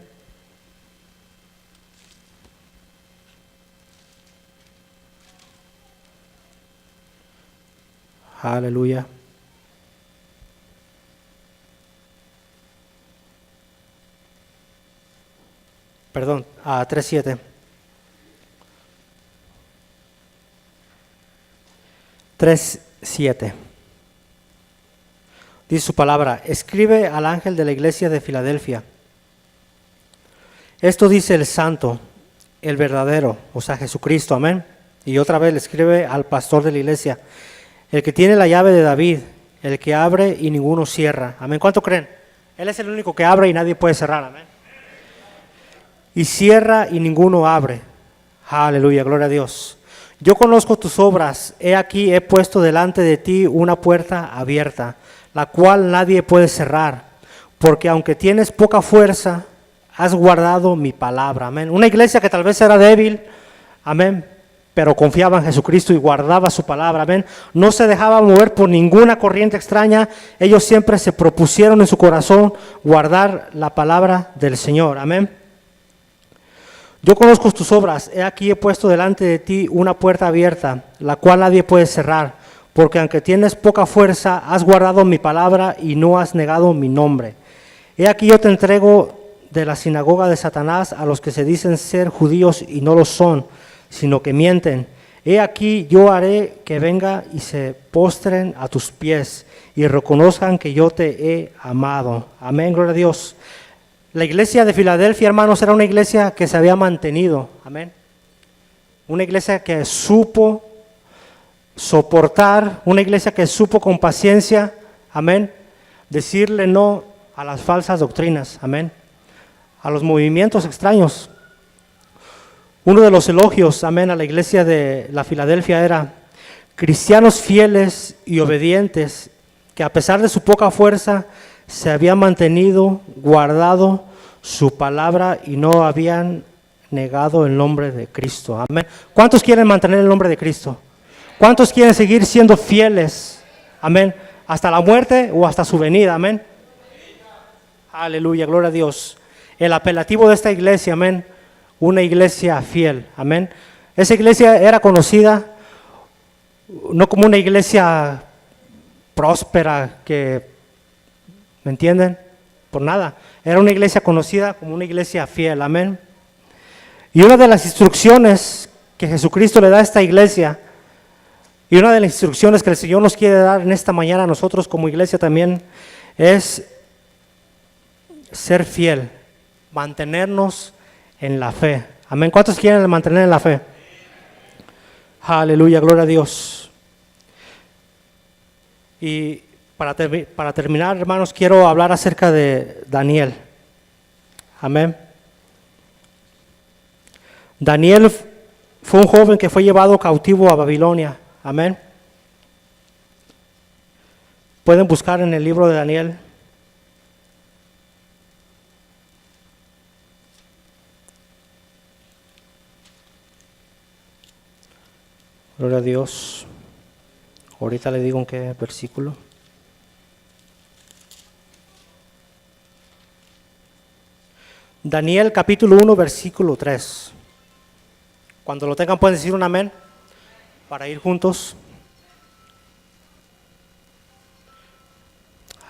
S2: Aleluya. Perdón, 3:7. 3:7. Dice su palabra, escribe al ángel de la iglesia de Filadelfia. Esto dice el santo, el verdadero, o sea Jesucristo, amén. Y otra vez le escribe al pastor de la iglesia, el que tiene la llave de David, el que abre y ninguno cierra. Amén. ¿Cuánto creen? Él es el único que abre y nadie puede cerrar, amén. Y cierra y ninguno abre. Aleluya, gloria a Dios. Yo conozco tus obras, he aquí he puesto delante de ti una puerta abierta, la cual nadie puede cerrar, porque aunque tienes poca fuerza, has guardado mi palabra. Amén. Una iglesia que tal vez era débil, amén, pero confiaba en Jesucristo y guardaba su palabra, amén. No se dejaba mover por ninguna corriente extraña, ellos siempre se propusieron en su corazón guardar la palabra del Señor, amén. Yo conozco tus obras, he aquí he puesto delante de ti una puerta abierta, la cual nadie puede cerrar, porque aunque tienes poca fuerza, has guardado mi palabra y no has negado mi nombre. He aquí yo te entrego de la sinagoga de Satanás a los que se dicen ser judíos y no lo son, sino que mienten. He aquí yo haré que venga y se postren a tus pies y reconozcan que yo te he amado. Amén, gloria a Dios. La iglesia de Filadelfia, hermanos, era una iglesia que se había mantenido, amén. Una iglesia que supo soportar, una iglesia que supo con paciencia, amén, decirle no a las falsas doctrinas, amén, a los movimientos extraños. Uno de los elogios, amén, a la iglesia de la Filadelfia era cristianos fieles y obedientes que a pesar de su poca fuerza se habían mantenido, guardado su palabra y no habían negado el nombre de Cristo. Amén. ¿Cuántos quieren mantener el nombre de Cristo? ¿Cuántos quieren seguir siendo fieles? Amén. Hasta la muerte o hasta su venida. Amén. Aleluya, gloria a Dios. El apelativo de esta iglesia, amén, una iglesia fiel. Amén. Esa iglesia era conocida no como una iglesia próspera que, ¿me entienden? Por nada. Era una iglesia conocida como una iglesia fiel. Amén. Y una de las instrucciones que Jesucristo le da a esta iglesia, y una de las instrucciones que el Señor nos quiere dar en esta mañana a nosotros como iglesia también, es ser fiel, mantenernos en la fe. Amén. ¿Cuántos quieren mantener en la fe? Aleluya, gloria a Dios. Y para terminar, hermanos, quiero hablar acerca de Daniel. Amén. Daniel fue un joven que fue llevado cautivo a Babilonia. Amén. Pueden buscar en el libro de Daniel. Gloria a Dios. Ahorita le digo en qué versículo. Daniel capítulo 1, versículo 3. Cuando lo tengan pueden decir un amén para ir juntos.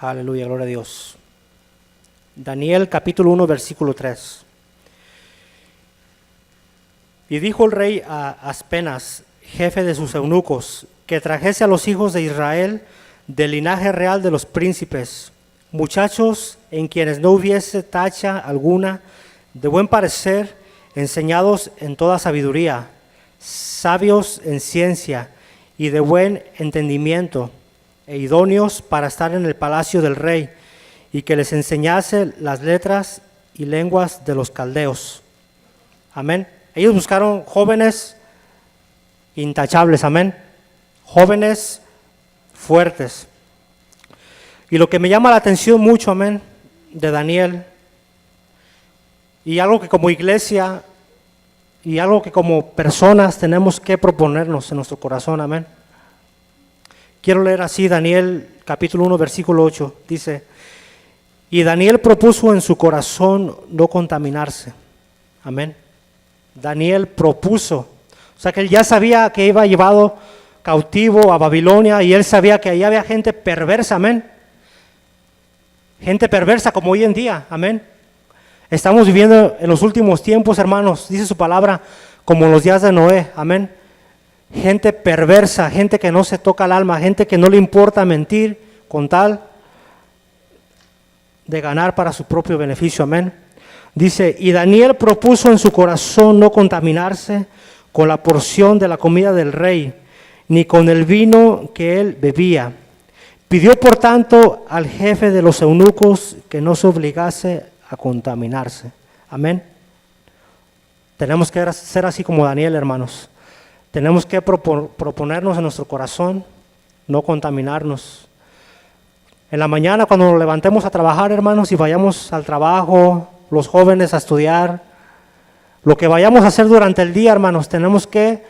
S2: Aleluya, gloria a Dios. Daniel capítulo 1, versículo 3. Y dijo el rey a Aspenas, jefe de sus eunucos, que trajese a los hijos de Israel del linaje real de los príncipes, muchachos en quienes no hubiese tacha alguna, de buen parecer, enseñados en toda sabiduría, sabios en ciencia y de buen entendimiento, e idóneos para estar en el palacio del rey, y que les enseñase las letras y lenguas de los caldeos. Amén. Ellos buscaron jóvenes intachables, amén. Jóvenes fuertes. Y lo que me llama la atención mucho, amén, de Daniel, y algo que como iglesia y algo que como personas tenemos que proponernos en nuestro corazón, amén. Quiero leer así Daniel capítulo 1 versículo 8, dice: y Daniel propuso en su corazón no contaminarse, amén. Daniel propuso, o sea que él ya sabía que iba llevado cautivo a Babilonia y él sabía que ahí había gente perversa, amén. Gente perversa como hoy en día, amén. Estamos viviendo en los últimos tiempos, hermanos, dice su palabra, como en los días de Noé, amén. Gente perversa, gente que no se toca el alma, gente que no le importa mentir con tal de ganar para su propio beneficio, amén. Dice, y Daniel propuso en su corazón no contaminarse con la porción de la comida del rey, ni con el vino que él bebía. Pidió por tanto al jefe de los eunucos que no se obligase a contaminarse. Amén. Tenemos que ser así como Daniel, hermanos. Tenemos que proponernos en nuestro corazón no contaminarnos. En la mañana cuando nos levantemos a trabajar, hermanos, y vayamos al trabajo, los jóvenes a estudiar, lo que vayamos a hacer durante el día, hermanos, tenemos que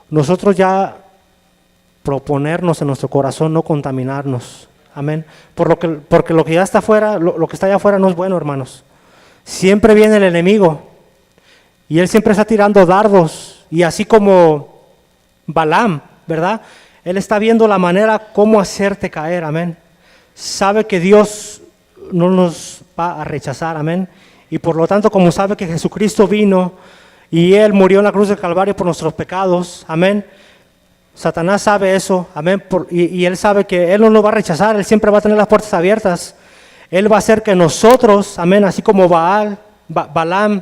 S2: nosotros ya proponernos en nuestro corazón no contaminarnos. Amén. Porque lo que ya está afuera, lo que está allá afuera no es bueno, hermanos. Siempre viene el enemigo y él siempre está tirando dardos, y así como Balaam, ¿verdad? Él está viendo la manera cómo hacerte caer, amén. Sabe que Dios no nos va a rechazar, amén. Y por lo tanto, como sabe que Jesucristo vino y Él murió en la cruz del Calvario por nuestros pecados, amén. Satanás sabe eso, amén. Y Él sabe que Él no nos va a rechazar, Él siempre va a tener las puertas abiertas. Él va a hacer que nosotros, amén, así como Balaam,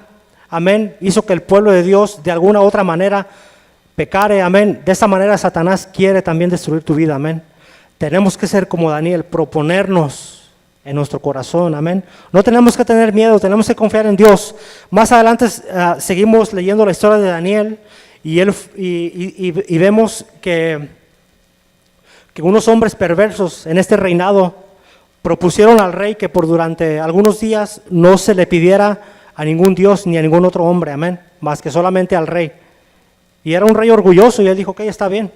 S2: amén, hizo que el pueblo de Dios de alguna u otra manera pecare, amén. De esta manera Satanás quiere también destruir tu vida, amén. Tenemos que ser como Daniel, proponernos en nuestro corazón, amén. No tenemos que tener miedo, tenemos que confiar en Dios. Más adelante seguimos leyendo la historia de Daniel y vemos que unos hombres perversos en este reinado propusieron al rey que por durante algunos días no se le pidiera a ningún dios ni a ningún otro hombre, amén, más que solamente al rey. Y era un rey orgulloso y él dijo, ok, está bien.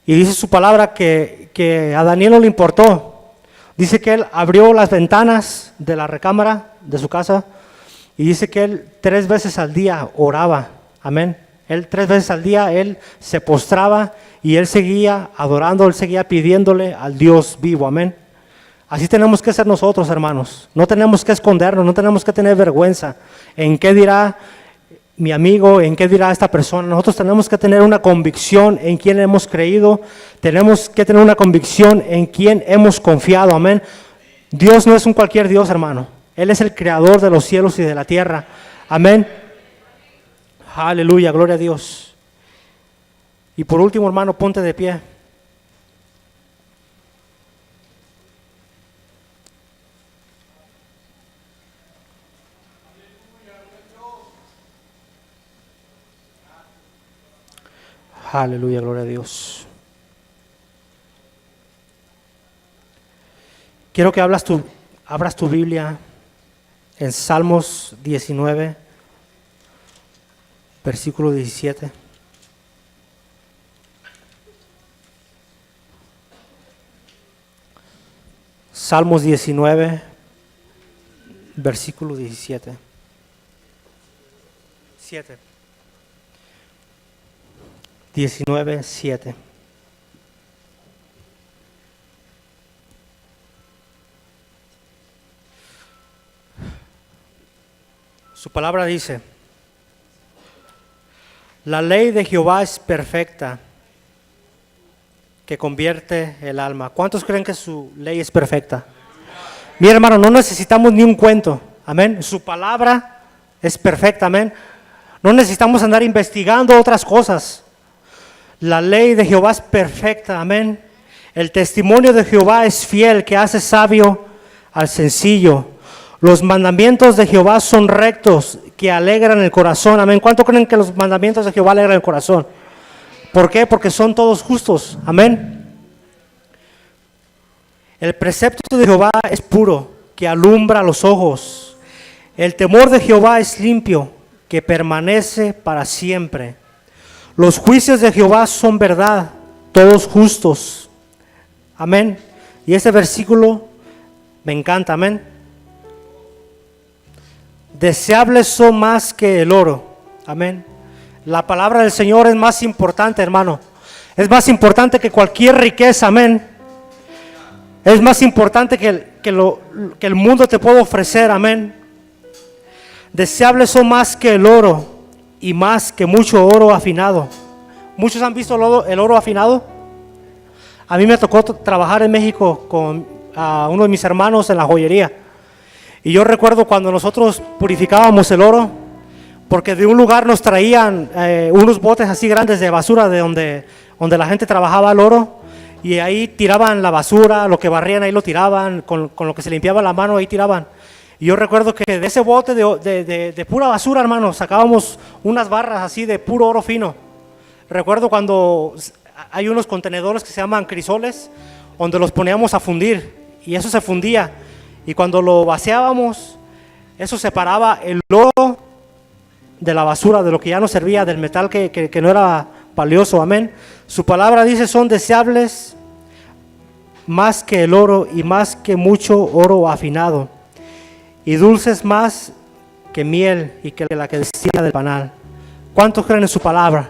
S2: Y dice su palabra que a Daniel no le importó. Dice que él abrió las ventanas de la recámara de su casa y dice que él 3 veces al día oraba, amén. Él 3 veces al día, él se postraba y él seguía adorando, él seguía pidiéndole al Dios vivo, amén. Así tenemos que ser nosotros, hermanos. No tenemos que escondernos, no tenemos que tener vergüenza en qué dirá mi amigo, en qué dirá esta persona. Nosotros tenemos que tener una convicción en quién hemos creído, tenemos que tener una convicción en quién hemos confiado, amén. Dios no es un cualquier Dios, hermano. Él es el creador de los cielos y de la tierra, amén. Aleluya, gloria a Dios. Y por último, hermano, ponte de pie. Aleluya, gloria a Dios. Quiero que abras tu Biblia en Salmos 19, versículo 17. Salmos 19, versículo 17. 19:7. Su palabra dice: la ley de Jehová es perfecta, que convierte el alma. ¿Cuántos creen que su ley es perfecta? Mi hermano, no necesitamos ni un cuento, amén. Su palabra es perfecta, amén. No necesitamos andar investigando otras cosas. La ley de Jehová es perfecta, amén. El testimonio de Jehová es fiel, que hace sabio al sencillo. Los mandamientos de Jehová son rectos, que alegran el corazón, amén. ¿Cuánto creen que los mandamientos de Jehová alegran el corazón? ¿Por qué? Porque son todos justos, amén. El precepto de Jehová es puro, que alumbra los ojos. El temor de Jehová es limpio, que permanece para siempre. Los juicios de Jehová son verdad, todos justos. Amén. Y este versículo me encanta, amén. Deseables son más que el oro. Amén. La palabra del Señor es más importante, hermano. Es más importante que cualquier riqueza, amén. Es más importante que el mundo te puede ofrecer, amén. Deseables son más que el oro y más que mucho oro afinado. ¿Muchos han visto el oro afinado? A mí me tocó trabajar en México con uno de mis hermanos en la joyería. Y yo recuerdo cuando nosotros purificábamos el oro, porque de un lugar nos traían unos botes así grandes de basura de donde la gente trabajaba el oro, y ahí tiraban la basura, lo que barrían ahí lo tiraban, con lo que se limpiaba la mano ahí tiraban. Y yo recuerdo que de ese bote de pura basura, hermano, sacábamos unas barras así de puro oro fino. Recuerdo cuando hay unos contenedores que se llaman crisoles, donde los poníamos a fundir, y eso se fundía. Y cuando lo vaciábamos, eso separaba el oro de la basura, de lo que ya no servía, del metal que no era valioso, amén. Su palabra dice: son deseables más que el oro y más que mucho oro afinado, y dulces más que miel y que la que destila del panal. ¿Cuántos creen en su palabra?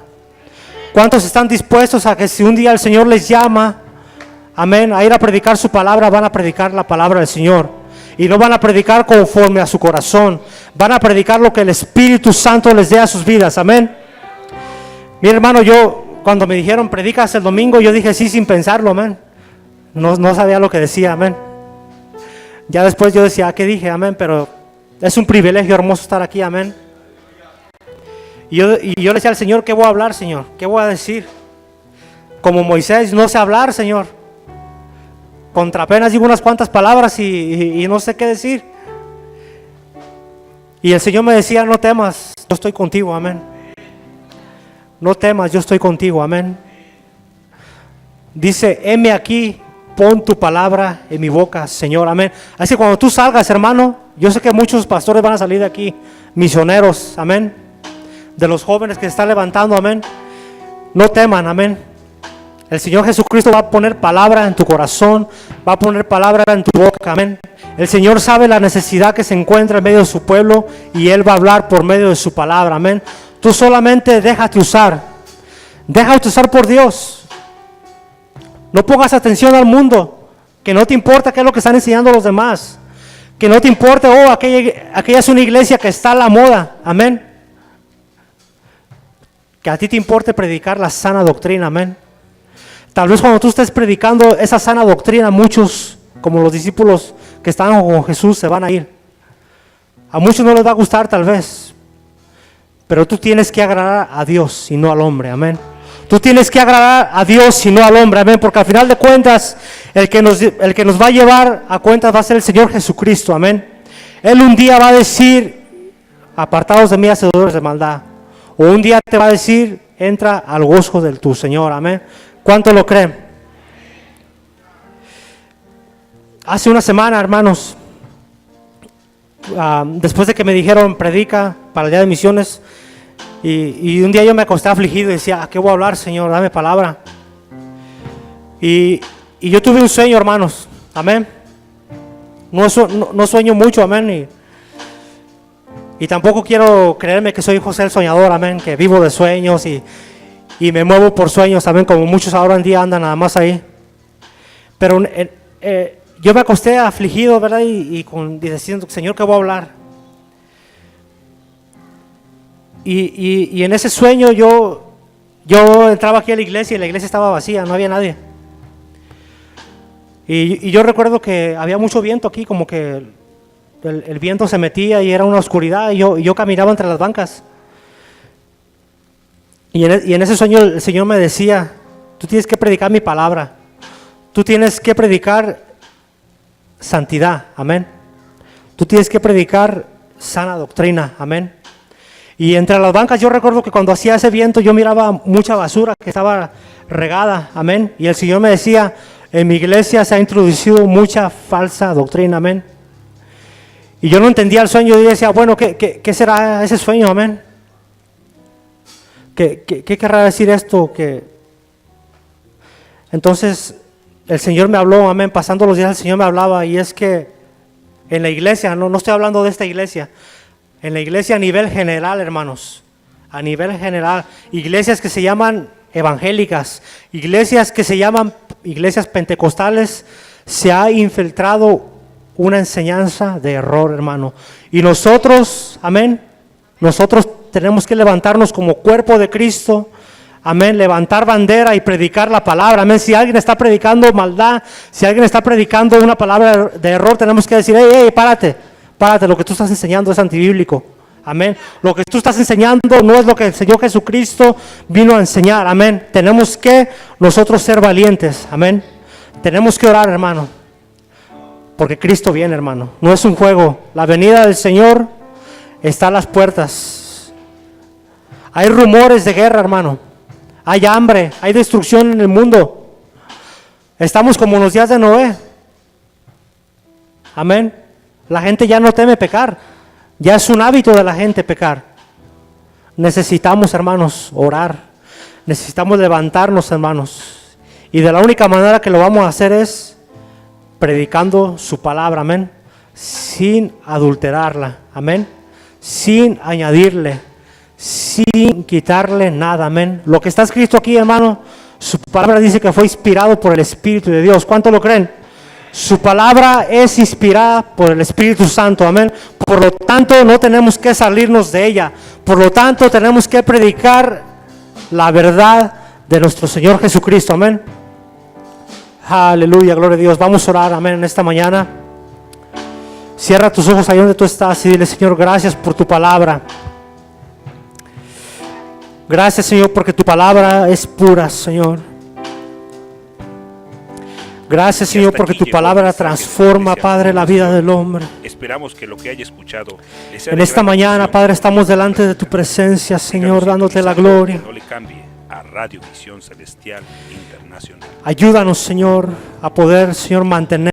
S2: ¿Cuántos están dispuestos a que si un día el Señor les llama, amén, a ir a predicar su palabra, van a predicar la palabra del Señor? Y no van a predicar conforme a su corazón, van a predicar lo que el Espíritu Santo les dé a sus vidas, amén. Mi hermano, yo cuando me dijeron predicas el domingo, yo dije sí sin pensarlo, amén. No sabía lo que decía, amén. Ya después yo decía, ¿qué dije? Amén, pero es un privilegio hermoso estar aquí, amén. Y yo le decía al Señor, ¿qué voy a hablar, Señor? ¿Qué voy a decir? Como Moisés, no sé hablar, Señor. Contra apenas digo unas cuantas palabras y no sé qué decir. Y el Señor me decía, no temas, yo estoy contigo, amén. No temas, yo estoy contigo, amén. Dice, heme aquí, pon tu palabra en mi boca, Señor, amén. Así que cuando tú salgas, hermano, yo sé que muchos pastores van a salir de aquí, misioneros, amén, de los jóvenes que se están levantando, amén. No teman, amén. El Señor Jesucristo va a poner palabra en tu corazón, va a poner palabra en tu boca, amén. El Señor sabe la necesidad que se encuentra en medio de su pueblo y Él va a hablar por medio de su palabra, amén. Tú solamente déjate usar por Dios. No pongas atención al mundo, que no te importa qué es lo que están enseñando los demás, que no te importa, aquella es una iglesia que está a la moda, amén. Que a ti te importe predicar la sana doctrina, amén. Tal vez cuando tú estés predicando esa sana doctrina, muchos, como los discípulos que estaban con Jesús, se van a ir. A muchos no les va a gustar tal vez, pero tú tienes que agradar a Dios y no al hombre, amén. Tú tienes que agradar a Dios y no al hombre, amén, porque al final de cuentas, el que nos va a llevar a cuentas va a ser el Señor Jesucristo, amén. Él un día va a decir, apartados de mí, hacedores de maldad. O un día te va a decir, entra al gozo de tu Señor, amén. ¿Cuánto lo creen? Hace una semana, hermanos, después de que me dijeron predica para el día de misiones, y un día yo me acosté afligido y decía, ¿a qué voy a hablar, Señor? Dame palabra. Y yo tuve un sueño, hermanos, amén. No sueño mucho, amén, y tampoco quiero creerme que soy José el soñador, amén, que vivo de sueños y me muevo por sueños, amén, como muchos ahora en día andan nada más ahí. Pero yo me acosté afligido, ¿verdad? Y diciendo, Señor, ¿qué voy a hablar? Y en ese sueño yo entraba aquí a la iglesia y la iglesia estaba vacía, no había nadie. Y yo recuerdo que había mucho viento aquí, como que el viento se metía y era una oscuridad, y yo caminaba entre las bancas. Y en ese sueño el Señor me decía, tú tienes que predicar mi palabra, tú tienes que predicar santidad, amén. Tú tienes que predicar sana doctrina, amén. Y entre las bancas yo recuerdo que cuando hacía ese viento yo miraba mucha basura que estaba regada, amén. Y el Señor me decía, en mi iglesia se ha introducido mucha falsa doctrina, amén. Y yo no entendía el sueño y decía, bueno, ¿qué será ese sueño, amén? ¿Qué querrá decir esto? Entonces el Señor me habló, amén, pasando los días el Señor me hablaba, y es que en la iglesia, no estoy hablando de esta iglesia, en la iglesia a nivel general, hermanos, a nivel general, iglesias que se llaman evangélicas, iglesias que se llaman iglesias pentecostales, se ha infiltrado una enseñanza de error, hermano. Y nosotros, amén, nosotros tenemos que levantarnos como cuerpo de Cristo, amén, levantar bandera y predicar la palabra, amén. Si alguien está predicando maldad, si alguien está predicando una palabra de error, tenemos que decir, hey, párate, lo que tú estás enseñando es antibíblico, amén. Lo que tú estás enseñando no es lo que el Señor Jesucristo vino a enseñar, amén. Tenemos que nosotros ser valientes, amén. Tenemos que orar, hermano, porque Cristo viene, hermano. No es un juego, la venida del Señor está a las puertas. Hay rumores de guerra, hermano. Hay hambre, hay destrucción en el mundo. Estamos como en los días de Noé. Amén. La gente ya no teme pecar. Ya es un hábito de la gente pecar. Necesitamos, hermanos, orar. Necesitamos levantarnos, hermanos. Y de la única manera que lo vamos a hacer es predicando su palabra, amén. Sin adulterarla, amén. Sin añadirle, sin quitarle nada, amén. Lo que está escrito aquí, hermano, su palabra dice que fue inspirado por el Espíritu de Dios. ¿Cuánto lo creen? Su palabra es inspirada por el Espíritu Santo, amén. Por lo tanto, no tenemos que salirnos de ella. Por lo tanto, tenemos que predicar la verdad de nuestro Señor Jesucristo, amén. Aleluya, gloria a Dios. Vamos a orar, amén, en esta mañana. Cierra tus ojos ahí donde tú estás y dile, Señor, gracias por tu palabra. Gracias, Señor, porque tu palabra es pura, Señor. Gracias, Señor, porque tu palabra transforma, Padre, la vida del hombre.
S1: Esperamos que lo que haya escuchado
S2: en esta mañana, Padre, estamos delante de tu presencia, Señor, dándote la gloria.
S1: No le cambie a Radio Visión Celestial Internacional.
S2: Ayúdanos, Señor, a poder, Señor, mantener